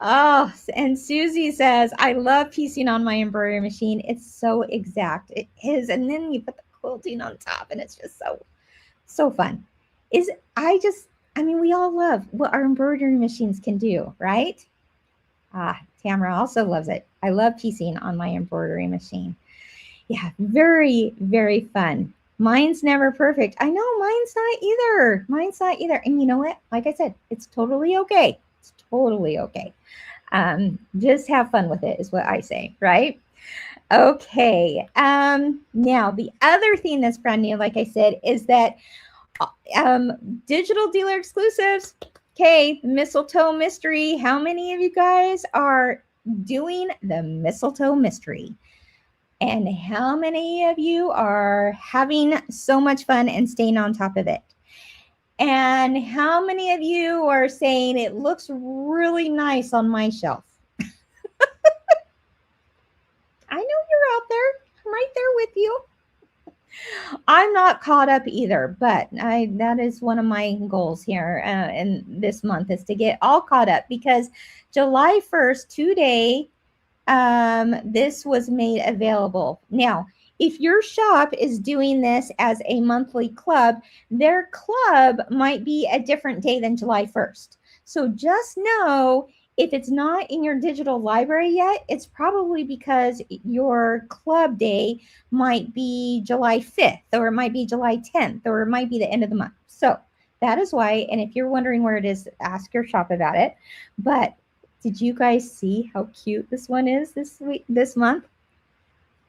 Oh, and Susie says, I love piecing on my embroidery machine. It's so exact. It is. And then you put the quilting on top, and it's just so fun. We all love what our embroidery machines can do, right? Tamara also loves it. I love piecing on my embroidery machine. Yeah, very, very fun. Mine's never perfect. I know mine's not either. And you know what? Like I said, it's totally okay. It's totally okay. Just have fun with it is what I say, right? Okay. Now the other thing that's brand new, like I said, is that digital dealer exclusives. Okay, mistletoe mystery. How many of you guys are doing the mistletoe mystery? And how many of you are having so much fun and staying on top of it? And how many of you are saying it looks really nice on my shelf? I know you're out there. I'm right there with you. I'm not caught up either, but that is one of my goals here in this month is to get all caught up because July 1st, today, this was made available. Now, if your shop is doing this as a monthly club, their club might be a different day than July 1st. So just know if it's not in your digital library yet, it's probably because your club day might be July 5th, or it might be July 10th, or it might be the end of the month. So that is why. And if you're wondering where it is, ask your shop about it. But did you guys see how cute this one is this month?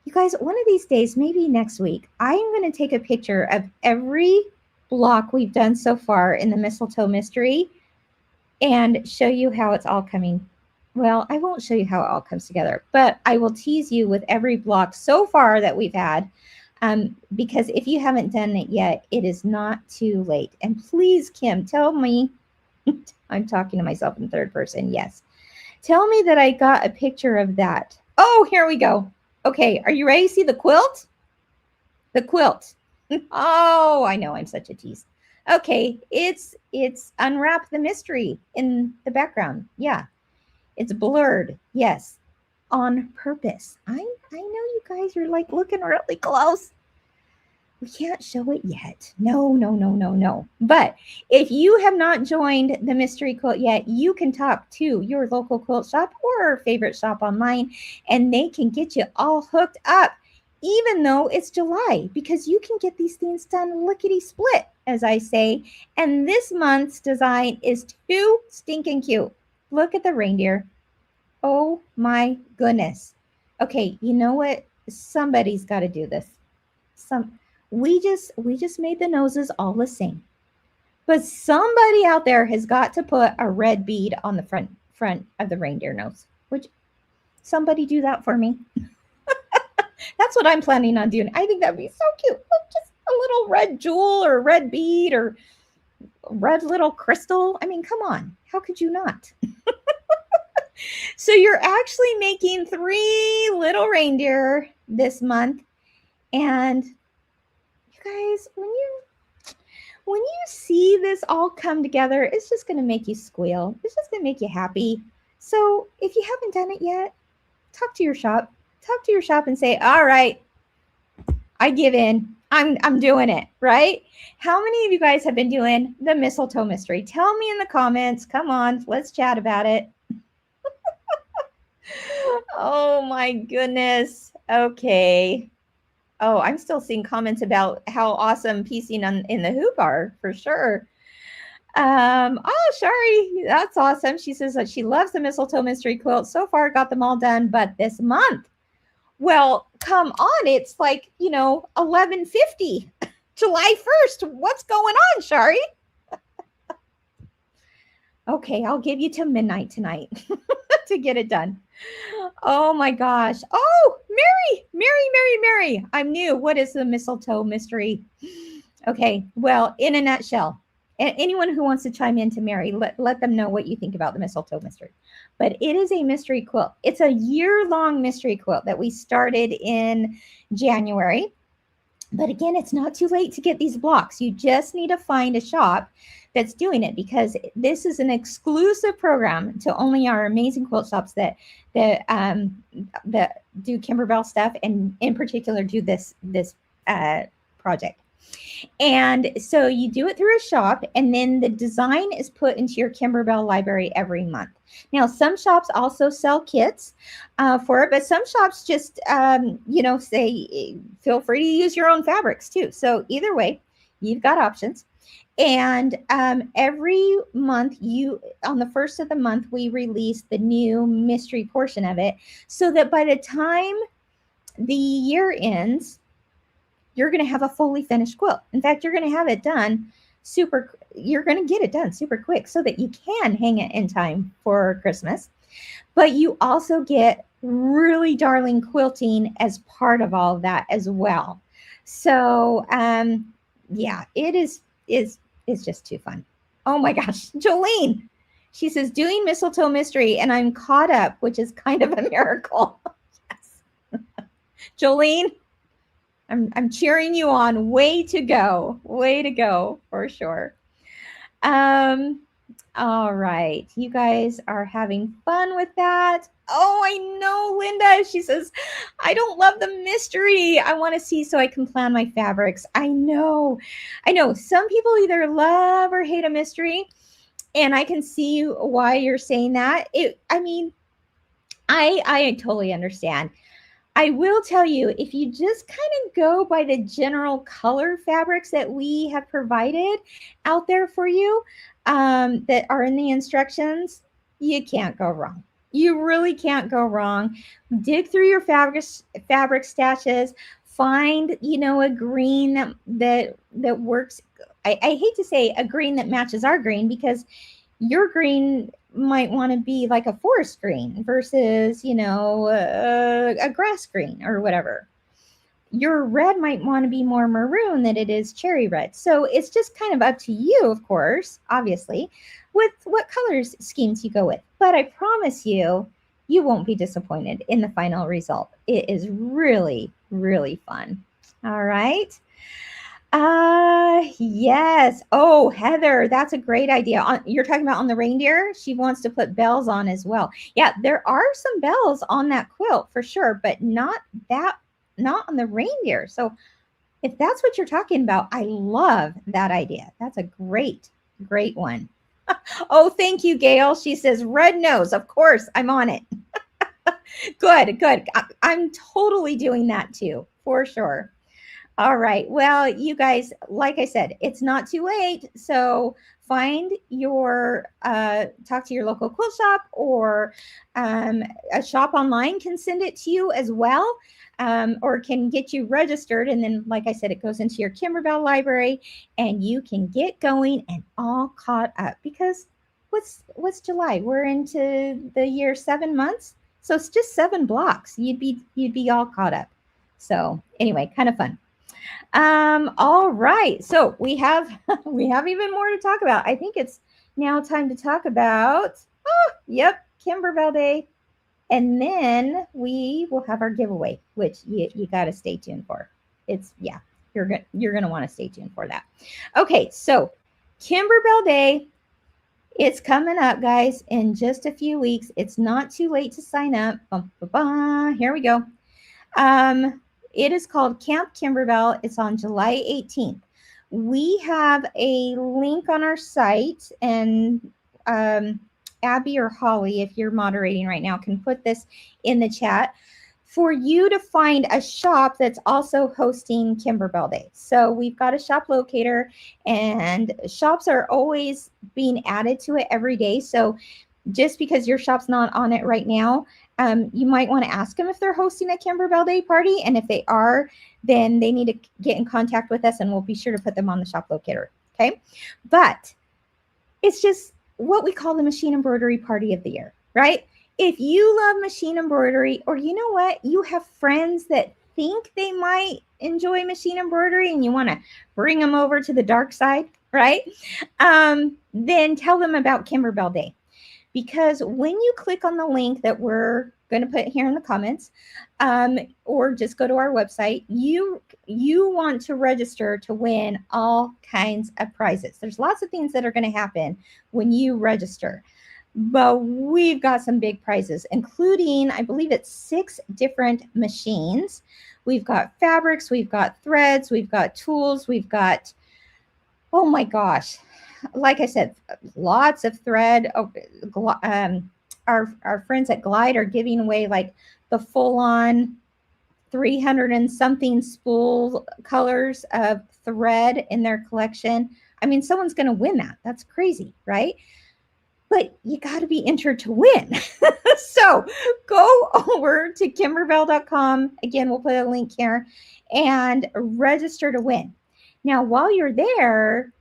You guys, one of these days, maybe next week, I am going to take a picture of every block we've done so far in the mistletoe mystery and show you how it's all coming. Well, I won't show you how it all comes together, but I will tease you with every block so far that we've had. Because if you haven't done it yet, it is not too late. And please, Kim, tell me, I'm talking to myself in third person. Yes. Tell me that I got a picture of that. Oh, here we go. Okay, are you ready to see the quilt? The quilt. Oh, I know I'm such a tease. Okay, it's Unwrap the Mystery in the background. Yeah, it's blurred. Yes, on purpose. I know you guys are like looking really close. We can't show it yet. No. But if you have not joined the mystery quilt yet, you can talk to your local quilt shop or favorite shop online, and they can get you all hooked up, even though it's July, because you can get these things done lickety split, as I say. And this month's design is too stinking cute. Look at the reindeer. Oh my goodness. Okay, you know what? Somebody's got to do this. We just made the noses all the same. But somebody out there has got to put a red bead on the front of the reindeer nose. Would somebody do that for me? That's what I'm planning on doing. I think that'd be so cute. Look, just a little red jewel or red bead or red little crystal. I mean, come on. How could you not? So you're actually making 3 little reindeer this month. And guys, when you see this all come together, it's just going to make you squeal. It's just going to make you happy. So if you haven't done it yet, talk to your shop. Talk to your shop and say, all right, I give in. I'm doing it, right? How many of you guys have been doing the mistletoe mystery? Tell me in the comments. Come on, let's chat about it. Oh my goodness. Okay. Oh, I'm still seeing comments about how awesome piecing in the hoop are, for sure. Oh, Shari, that's awesome. She says that she loves the mistletoe mystery quilt. So far, got them all done, but this month, well, come on. It's like, 11:50, July 1st. What's going on, Shari? Okay, I'll give you till midnight tonight to get it done. Oh my gosh. Oh, Mary. I'm new. What is the mistletoe mystery? Okay, well, in a nutshell, anyone who wants to chime in to Mary, let them know what you think about the mistletoe mystery. But it is a mystery quilt. It's a year-long mystery quilt that we started in January. But again, it's not too late to get these blocks. You just need to find a shop that's doing it, because this is an exclusive program to only our amazing quilt shops that do Kimberbell stuff, and in particular do this project. And so you do it through a shop, and then the design is put into your Kimberbell library every month. Now, some shops also sell kits for it, but some shops just, say, feel free to use your own fabrics too. So either way, you've got options. And every month, on the first of the month, we release the new mystery portion of it, so that by the time the year ends, you're going to have a fully finished quilt. In fact, you're going to have it done you're going to get it done super quick so that you can hang it in time for Christmas. But you also get really darling quilting as part of all of that as well. So yeah, it's just too fun. Oh my gosh, Jolene. She says, doing mistletoe mystery, and I'm caught up, which is kind of a miracle. Yes. Jolene, I'm cheering you on. Way to go for sure. All right, you guys are having fun with that. Oh, I know, Linda. She says, I don't love the mystery. I want to see so I can plan my fabrics. I know. Some people either love or hate a mystery, and I can see why you're saying that. I totally understand. I will tell you, if you just kind of go by the general color fabrics that we have provided out there for you, that are in the instructions, you can't go wrong. You really can't go wrong. Dig through your fabric stashes, find a green that works. I hate to say a green that matches our green, because your green might want to be like a forest green versus a grass green or whatever. Your red might want to be more maroon than it is cherry red. So it's just kind of up to you, of course, obviously, with what colors schemes you go with. But I promise you, you won't be disappointed in the final result. It is really, really fun. All right. Yes. Oh, Heather, that's a great idea. You're talking about on the reindeer. She wants to put bells on as well. Yeah, there are some bells on that quilt for sure, but not on the reindeer. So if that's what you're talking about, I love that idea. That's a great one. Oh, thank you, Gail. She says red nose. Of course, I'm on it. Good. I'm totally doing that too, for sure. All right. Well, you guys, like I said, it's not too late. So find talk to your local quilt shop, or a shop online can send it to you as well, or can get you registered. And then, like I said, it goes into your Kimberbell library, and you can get going and all caught up, because what's July? We're into the year 7 months. So it's just 7 blocks. You'd be all caught up. So anyway, kind of fun. All right. So we have even more to talk about. I think it's now time to talk about Kimberbell Day. And then we will have our giveaway, which you got to stay tuned for. You're going to want to stay tuned for that. Okay, so Kimberbell Day, it's coming up, guys, in just a few weeks. It's not too late to sign up. Here we go. It is called Camp Kimberbell. It's on July 18th. We have a link on our site, and Abby or Holly, if you're moderating right now, can put this in the chat for you to find a shop that's also hosting Kimberbell Day. So we've got a shop locator, and shops are always being added to it every day. So just because your shop's not on it right now, you might want to ask them if they're hosting a Kimberbell Day party. And if they are, then they need to get in contact with us, and we'll be sure to put them on the shop locator. Okay. But it's just what we call the machine embroidery party of the year, right? If you love machine embroidery, or you know what, you have friends that think they might enjoy machine embroidery and you want to bring them over to the dark side, right? Then tell them about Kimberbell Day. Because when you click on the link that we're going to put here in the comments, or just go to our website, you want to register to win all kinds of prizes. There's lots of things that are going to happen when you register, but we've got some big prizes, including, I believe it's 6 different machines. We've got fabrics, we've got threads, we've got tools, we've got, oh my gosh, like I said, lots of thread. Our friends at Glide are giving away like the full-on 300 and something spool colors of thread in their collection. I mean, someone's going to win that. That's crazy, right? But you got to be entered to win. So go over to kimberbell.com. Again, we'll put a link here and register to win. Now, while you're there,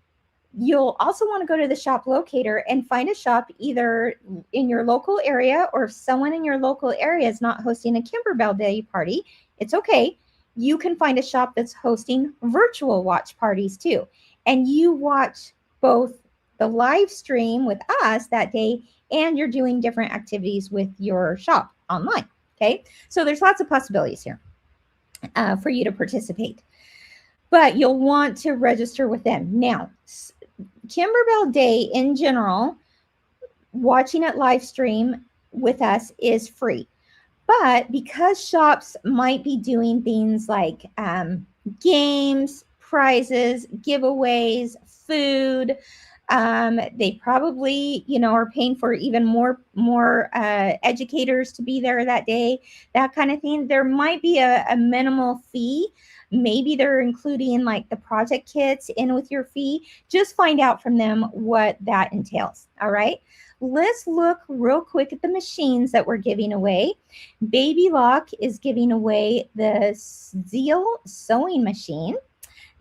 you'll also want to go to the shop locator and find a shop either in your local area, or if someone in your local area is not hosting a Kimberbell Day party, it's okay. You can find a shop that's hosting virtual watch parties too. And you watch both the live stream with us that day, and you're doing different activities with your shop online. Okay. So there's lots of possibilities here for you to participate. But you'll want to register with them. Now, Kimberbell Day in general, watching it live stream with us is free. But because shops might be doing things like games, prizes, giveaways, food, they probably, are paying for even more educators to be there that day, that kind of thing. There might be a minimal fee. Maybe they're including like the project kits in with your fee. Just find out from them what that entails. All right. Let's look real quick at the machines that we're giving away. Baby Lock is giving away the Zeal sewing machine.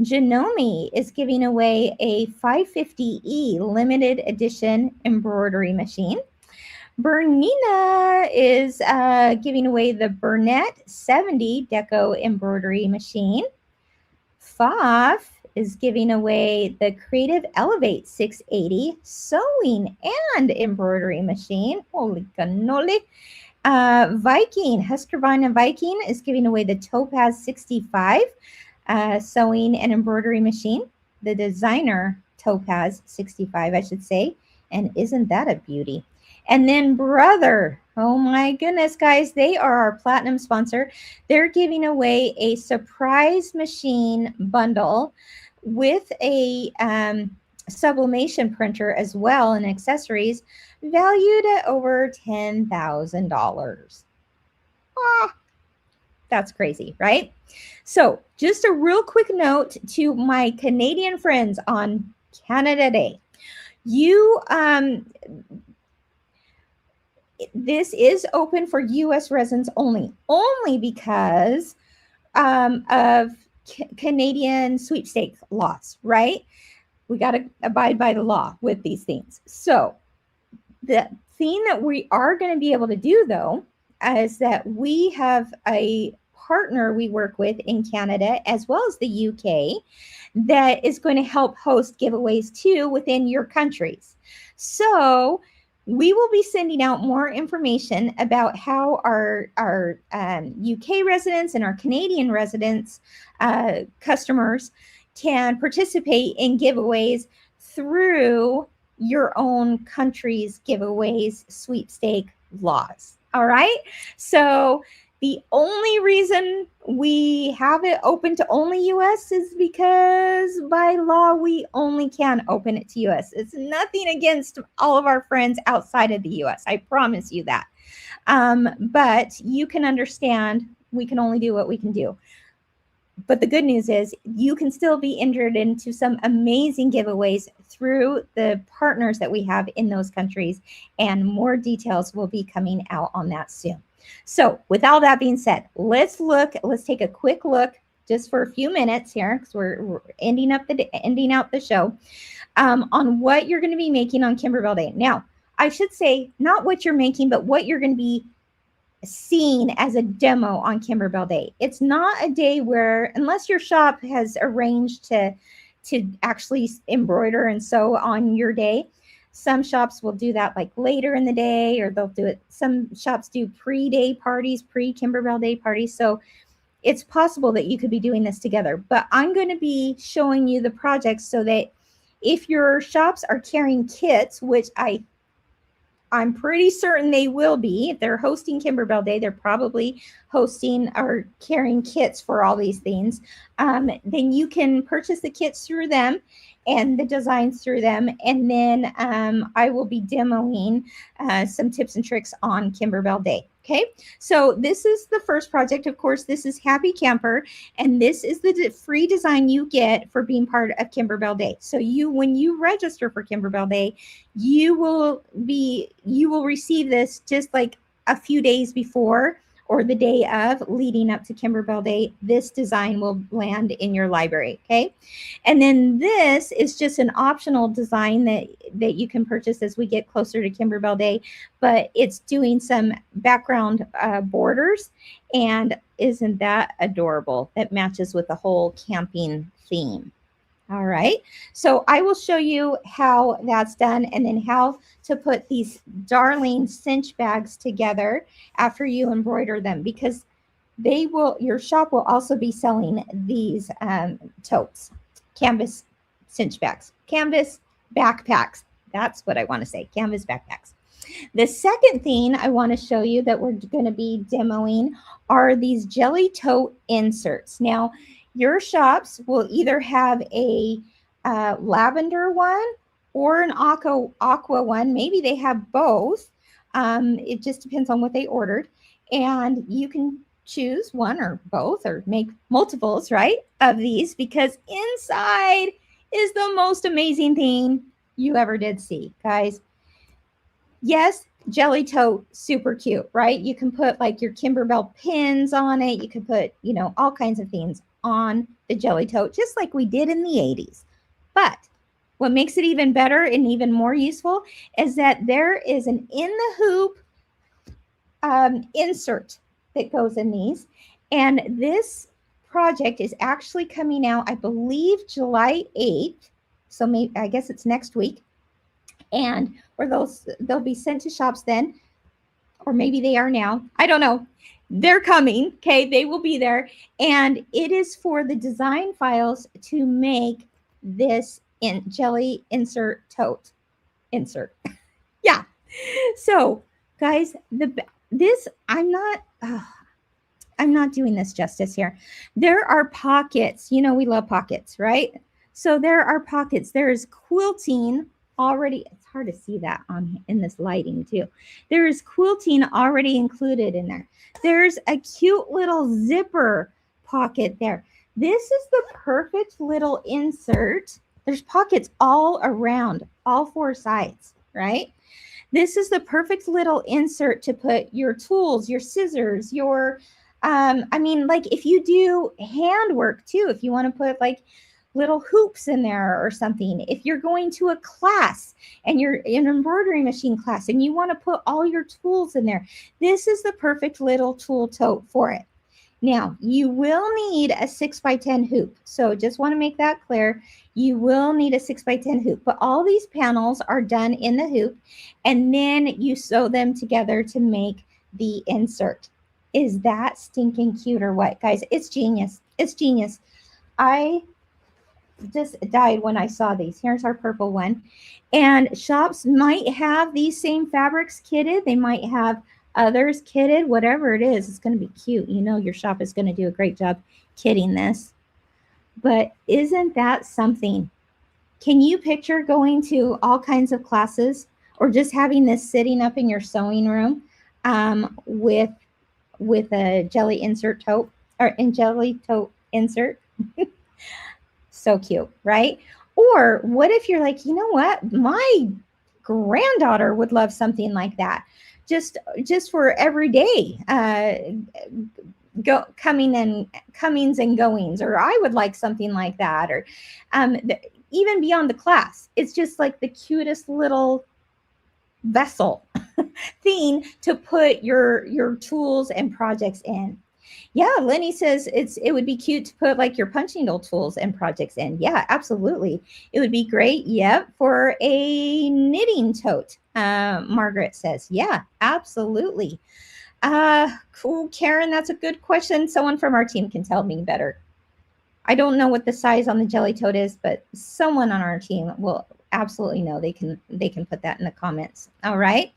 Janome is giving away a 550E limited edition embroidery machine. Bernina is giving away the Burnett 70 Deco embroidery machine. Faf is giving away the Creative Elevate 680 sewing and embroidery machine. Holy cannoli. Viking, Husqvarna and Viking is giving away the Topaz 65 sewing and embroidery machine. The designer Topaz 65, I should say. And isn't that a beauty? And then Brother, oh my goodness, guys, they are our platinum sponsor. They're giving away a surprise machine bundle with a sublimation printer as well and accessories valued at over $10,000. Ah, that's crazy, right? So just a real quick note to my Canadian friends on Canada Day. This is open for U.S. residents only because of Canadian sweepstakes laws, right? We got to abide by the law with these things. So the thing that we are going to be able to do, though, is that we have a partner we work with in Canada as well as the UK that is going to help host giveaways too within your countries. So we will be sending out more information about how our UK residents and our Canadian residents, customers, can participate in giveaways through your own country's giveaways sweepstake laws. All right. So the only reason we have it open to only US is because by law, we only can open it to US. It's nothing against all of our friends outside of the US. I promise you that. But you can understand we can only do what we can do. But the good news is you can still be entered into some amazing giveaways through the partners that we have in those countries, and more details will be coming out on that soon. So with all that being said, let's take a quick look just for a few minutes here because we're ending out the show on what you're going to be making on Kimberbell Day. Now, I should say not what you're making, but what you're going to be seen as a demo on Kimberbell Day. It's not a day where, unless your shop has arranged to actually embroider and sew on your day. Some shops will do that like later in the day, or they'll do it. Some shops do pre-day parties, pre-Kimberbell Day parties. So it's possible that you could be doing this together. But I'm going to be showing you the projects so that if your shops are carrying kits, which I'm pretty certain they will be. If they're hosting Kimberbell Day, they're probably hosting or carrying kits for all these things. Then you can purchase the kits through them and the designs through them. And then I will be demoing some tips and tricks on Kimberbell Day. Okay, so this is the first project. Of course, this is Happy Camper, and this is the free design you get for being part of Kimberbell Day. So when you register for Kimberbell Day, you will receive this just like a few days before, or the day of leading up to Kimberbell Day, this design will land in your library, okay? And then this is just an optional design that you can purchase as we get closer to Kimberbell Day, but it's doing some background borders, and isn't that adorable? That matches with the whole camping theme. All right, so I will show you how that's done and then how to put these darling cinch bags together after you embroider them, because your shop will also be selling these totes, canvas cinch bags, canvas backpacks. That's what I want to say, canvas backpacks. The second thing I want to show you that we're going to be demoing are these jelly tote inserts. Now, your shops will either have a lavender one or an aqua one. Maybe they have both. It just depends on what they ordered. And you can choose one or both or make multiples, right, of these, because inside is the most amazing thing you ever did see, guys. Yes, jelly tote, super cute, right? You can put like your Kimberbell pins on it. You can put, all kinds of things on the jelly tote, just like we did in the 80s. But what makes it even better and even more useful is that there is an in the hoop insert that goes in these. And this project is actually coming out, I believe, July 8th. So maybe, I guess it's next week. And they'll be sent to shops then, or maybe they are now. I don't know. They're coming. Okay, they will be there, and it is for the design files to make this jelly insert tote insert. Yeah. So, guys, I'm not doing this justice here. There are pockets. We love pockets, right? So there are pockets. There is quilting already. It's hard to see that in this lighting too. There is quilting already included in there. There's a cute little zipper pocket there. This is the perfect little insert. There's pockets all around, all four sides, right? This is the perfect little insert to put your tools, your scissors, your, like if you do handwork too, if you want to put like little hoops in there or something. If you're going to a class and you're in an embroidery machine class and you want to put all your tools in there, this is the perfect little tool tote for it. Now, you will need a 6x10 hoop. So just want to make that clear. You will need a 6x10 hoop, but all these panels are done in the hoop, and then you sew them together to make the insert. Is that stinking cute or what, guys? It's genius. It's genius. I just died when I saw these. Here's our purple one. And shops might have these same fabrics kitted. They might have others kitted, whatever it is. It's going to be cute. Your shop is going to do a great job kitting this. But isn't that something? Can you picture going to all kinds of classes or just having this sitting up in your sewing room with a jelly insert tote or in jelly tote insert? So cute, right? Or what if you're like, you know what? My granddaughter would love something like that. Just for every day, comings and goings, or I would like something like that, or even beyond the class. It's just like the cutest little vessel thing to put your tools and projects in. Yeah, Lenny says it would be cute to put like your punching needle tools and projects in. Yeah, absolutely. It would be great. Yep, for a knitting tote. Margaret says, yeah, absolutely. Cool, Karen, that's a good question. Someone from our team can tell me better. I don't know what the size on the jelly tote is, but someone on our team will absolutely know. They can put that in the comments. All right.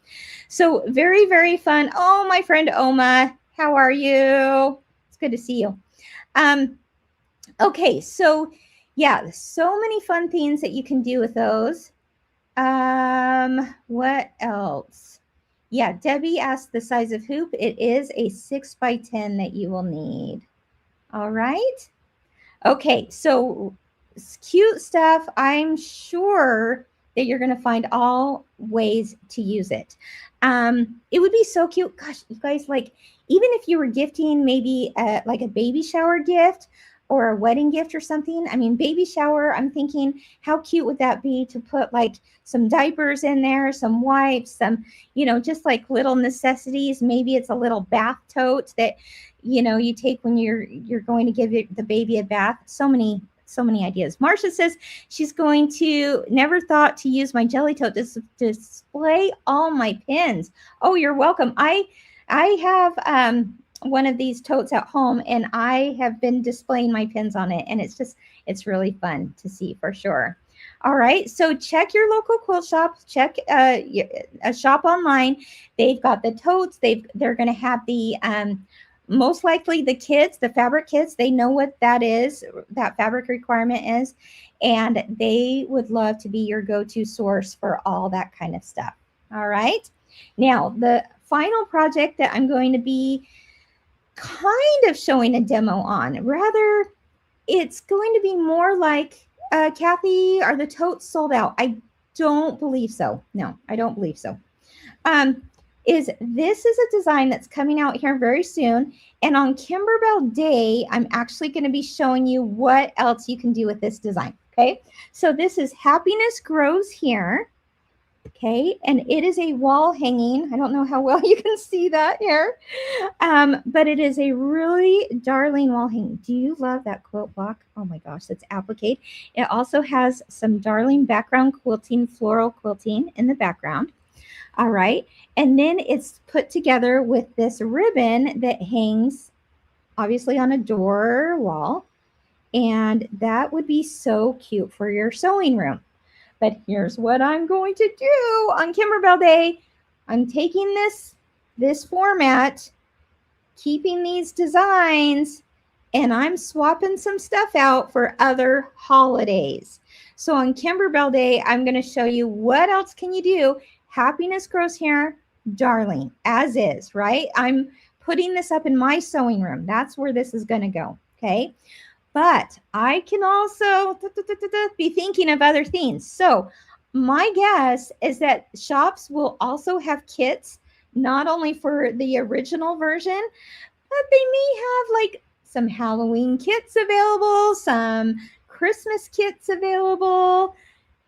So very, very fun. Oh, my friend Oma, how are you? It's good to see you. Okay, so yeah, so many fun things that you can do with those. What else? Yeah, Debbie asked the size of hoop. It is a 6x10 that you will need. All right. Okay, so cute stuff. I'm sure that you're going to find all ways to use it. It would be so cute. Gosh, you guys, like, even if you were gifting maybe like a baby shower gift or a wedding gift or something. I mean, baby shower, I'm thinking, how cute would that be to put like some diapers in there, some wipes, some, just like little necessities. Maybe it's a little bath tote that, you take when you're going to give the baby a bath. So many ideas. Marcia says she's going to never thought to use my jelly tote to display all my pins. Oh, you're welcome. I have one of these totes at home, and I have been displaying my pins on it, and it's really fun to see for sure. All right, so check your local quilt shop. Check a shop online. They've got the totes. They're going to have the most likely the kits, the fabric kits. They know what that is, that fabric requirement is, and they would love to be your go-to source for all that kind of stuff. All right. Now, the final project that I'm going to be kind of showing a demo on, rather, it's going to be more like, Kathy, are the totes sold out? I don't believe so. No, I don't believe so. This is a design that's coming out here very soon. And on Kimberbell Day, I'm actually going to be showing you what else you can do with this design. Okay, so this is Happiness Grows Here. Okay, and it is a wall hanging. I don't know how well you can see that here, but it is a really darling wall hanging. Do you love that quilt block? Oh my gosh, that's applique. It also has some darling background quilting, floral quilting in the background. All right, and then it's put together with this ribbon that hangs obviously on a door wall, and that would be so cute for your sewing room. But here's what I'm going to do on Kimberbell Day. I'm taking this format, keeping these designs, and I'm swapping some stuff out for other holidays. So on Kimberbell Day, I'm going to show you what else can you do. Happiness Grows Here, darling, as is, right? I'm putting this up in my sewing room. That's where this is going to go, okay? But I can also be thinking of other things. So my guess is that shops will also have kits, not only for the original version, but they may have like some Halloween kits available, some Christmas kits available.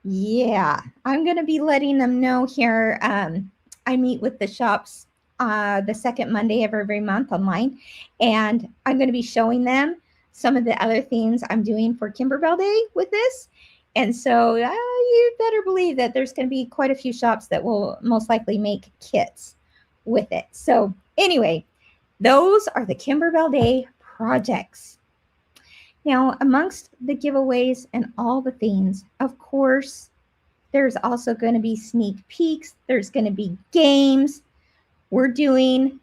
Yeah, I'm going to be letting them know here. I meet with the shops the second Monday of every month online, and I'm going to be showing them some of the other things I'm doing for Kimberbell Day with this. And so you better believe that there's going to be quite a few shops that will most likely make kits with it. So anyway, those are the Kimberbell Day projects. Now, amongst the giveaways and all the things, of course, there's also going to be sneak peeks. There's going to be games. We're doing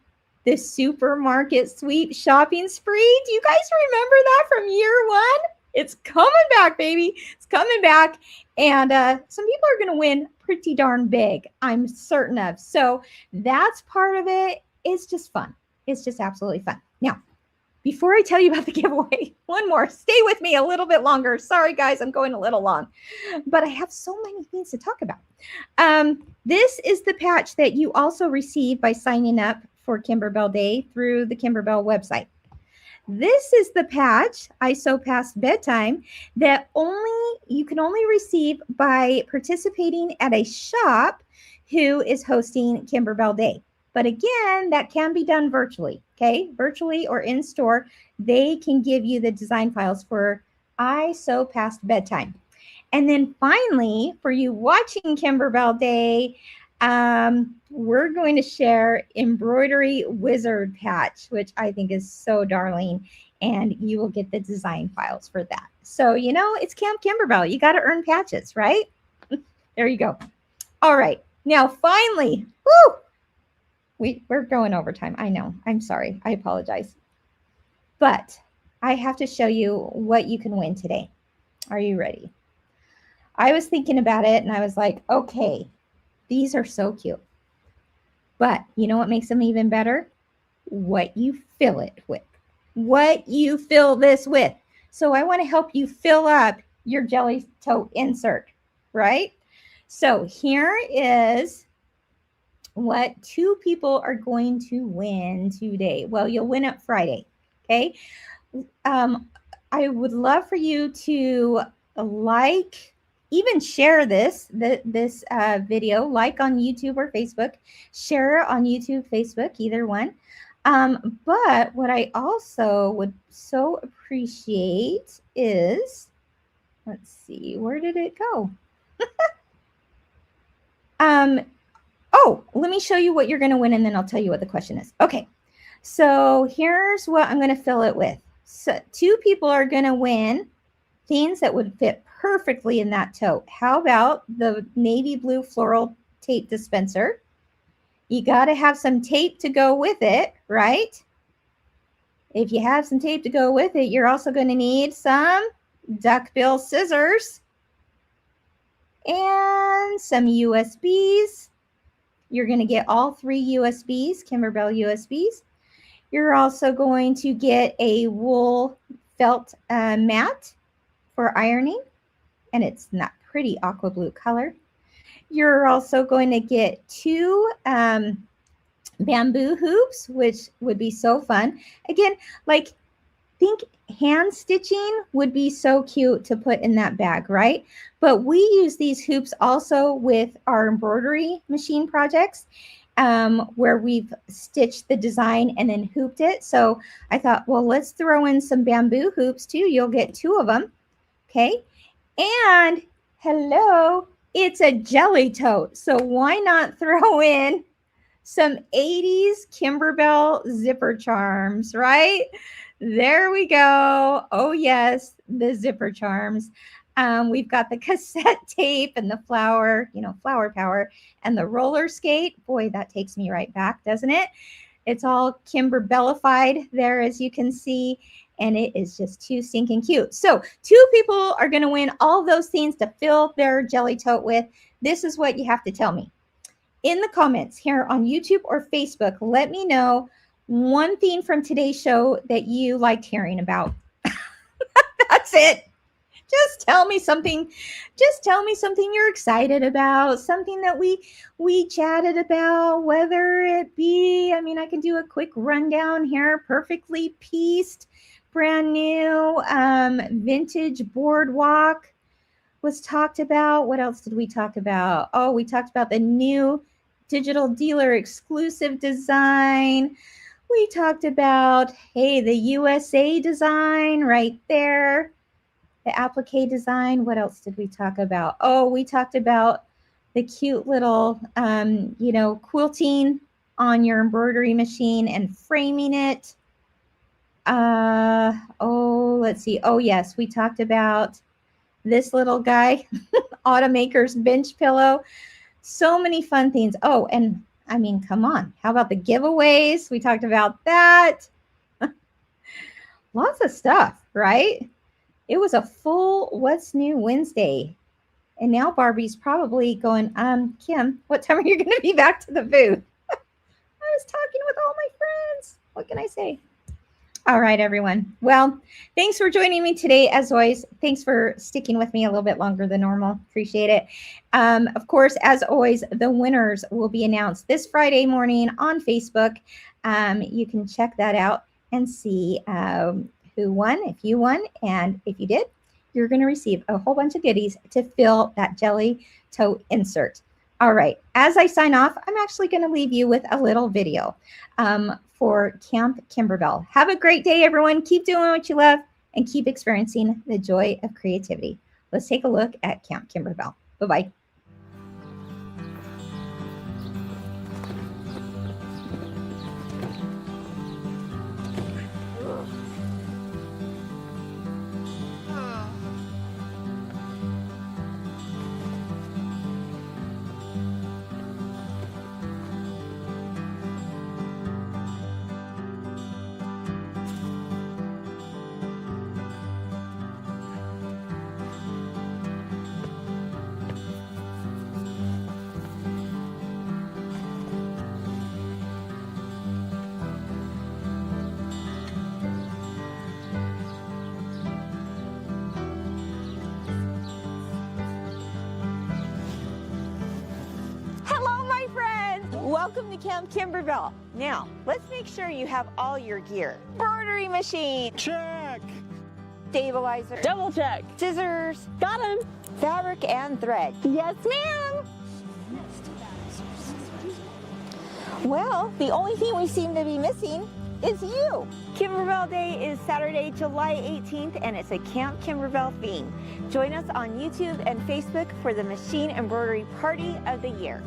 the supermarket sweep shopping spree. Do you guys remember that from year one? It's coming back, baby. It's coming back. And some people are going to win pretty darn big, I'm certain of. So that's part of it. It's just fun. It's just absolutely fun. Now, before I tell you about the giveaway, one more. Stay with me a little bit longer. Sorry, guys, I'm going a little long. But I have so many things to talk about. This is the patch that you also receive by signing up for Kimberbell Day through the Kimberbell website. This is the patch, I Sew Past Bedtime, that you can only receive by participating at a shop who is hosting Kimberbell Day. But again, that can be done virtually, okay? Virtually or in store, they can give you the design files for I Sew Past Bedtime. And then finally, for you watching Kimberbell Day, we're going to share Embroidery Wizard Patch, which I think is so darling, and you will get the design files for that. So, it's Camp Kimberbell. You got to earn patches, right? There you go. All right. Now, finally, we're going over time. I know. I'm sorry. I apologize. But I have to show you what you can win today. Are you ready? I was thinking about it, and I was like, okay, these are so cute. But you know what makes them even better? What you fill it with. What you fill this with. So I want to help you fill up your jelly tote insert, right? So here is what 2 people are going to win today. Well, you'll win it Friday. Okay. I would love for you to like, even share this video, like on YouTube or Facebook, share it on YouTube, Facebook, either one. But what I also would so appreciate is, let's see, where did it go? Oh, let me show you what you're going to win, and then I'll tell you what the question is. Okay, so here's what I'm going to fill it with. So 2 people are going to win things that would fit perfectly in that tote. How about the navy blue floral tape dispenser? You got to have some tape to go with it, right? If you have some tape to go with it, you're also going to need some duckbill scissors and some USBs. You're going to get all 3 USBs, Kimberbell USBs. You're also going to get a wool felt mat for ironing, and it's that pretty aqua blue color. You're also going to get 2 bamboo hoops, which would be so fun. Again, like, think hand stitching would be so cute to put in that bag, right? But we use these hoops also with our embroidery machine projects, where we've stitched the design and then hooped it. So I thought, well, let's throw in some bamboo hoops too. You'll get 2 of them. Okay. And hello, it's a jelly tote. So why not throw in some 80s Kimberbell zipper charms, right? There we go. Oh, yes, the zipper charms. We've got the cassette tape and the flower, flower power, and the roller skate. Boy, that takes me right back, doesn't it? It's all Kimberbellified there, as you can see, and it is just too stinking cute. So 2 people are going to win all those things to fill their jelly tote with. This is what you have to tell me. In the comments here on YouTube or Facebook, let me know one thing from today's show that you liked hearing about. That's it. Just tell me something. Just tell me something you're excited about, something that we chatted about, whether it be, I can do a quick rundown here. Perfectly pieced, brand new vintage boardwalk was talked about. What else did we talk about? Oh, we talked about the new digital dealer exclusive design. We talked about, hey, the USA design right there, the applique design. What else did we talk about? Oh, we talked about the cute little, quilting on your embroidery machine and framing it. Let's see. Oh, yes, we talked about this little guy, Automaker's bench pillow. So many fun things. Oh, and come on. How about the giveaways? We talked about that. Lots of stuff, right? It was a full What's New Wednesday. And now Barbie's probably going, Kim, what time are you going to be back to the booth? I was talking with all my friends. What can I say? All right, everyone. Well, thanks for joining me today. As always, thanks for sticking with me a little bit longer than normal. Appreciate it. Of course, as always, the winners will be announced this Friday morning on Facebook. You can check that out and see who won, if you won, and if you did, you're going to receive a whole bunch of goodies to fill that jelly tote insert. All right, as I sign off, I'm actually going to leave you with a little video for Camp Kimberbell. Have a great day, everyone. Keep doing what you love and keep experiencing the joy of creativity. Let's take a look at Camp Kimberbell. Bye-bye. Welcome to Camp Kimberbell. Now, let's make sure you have all your gear. Embroidery machine. Check. Stabilizer. Double check. Scissors. Got him. Fabric and thread. Yes, ma'am. Well, the only thing we seem to be missing is you. Kimberbell Day is Saturday, July 18th, and it's a Camp Kimberbell theme. Join us on YouTube and Facebook for the Machine Embroidery Party of the Year.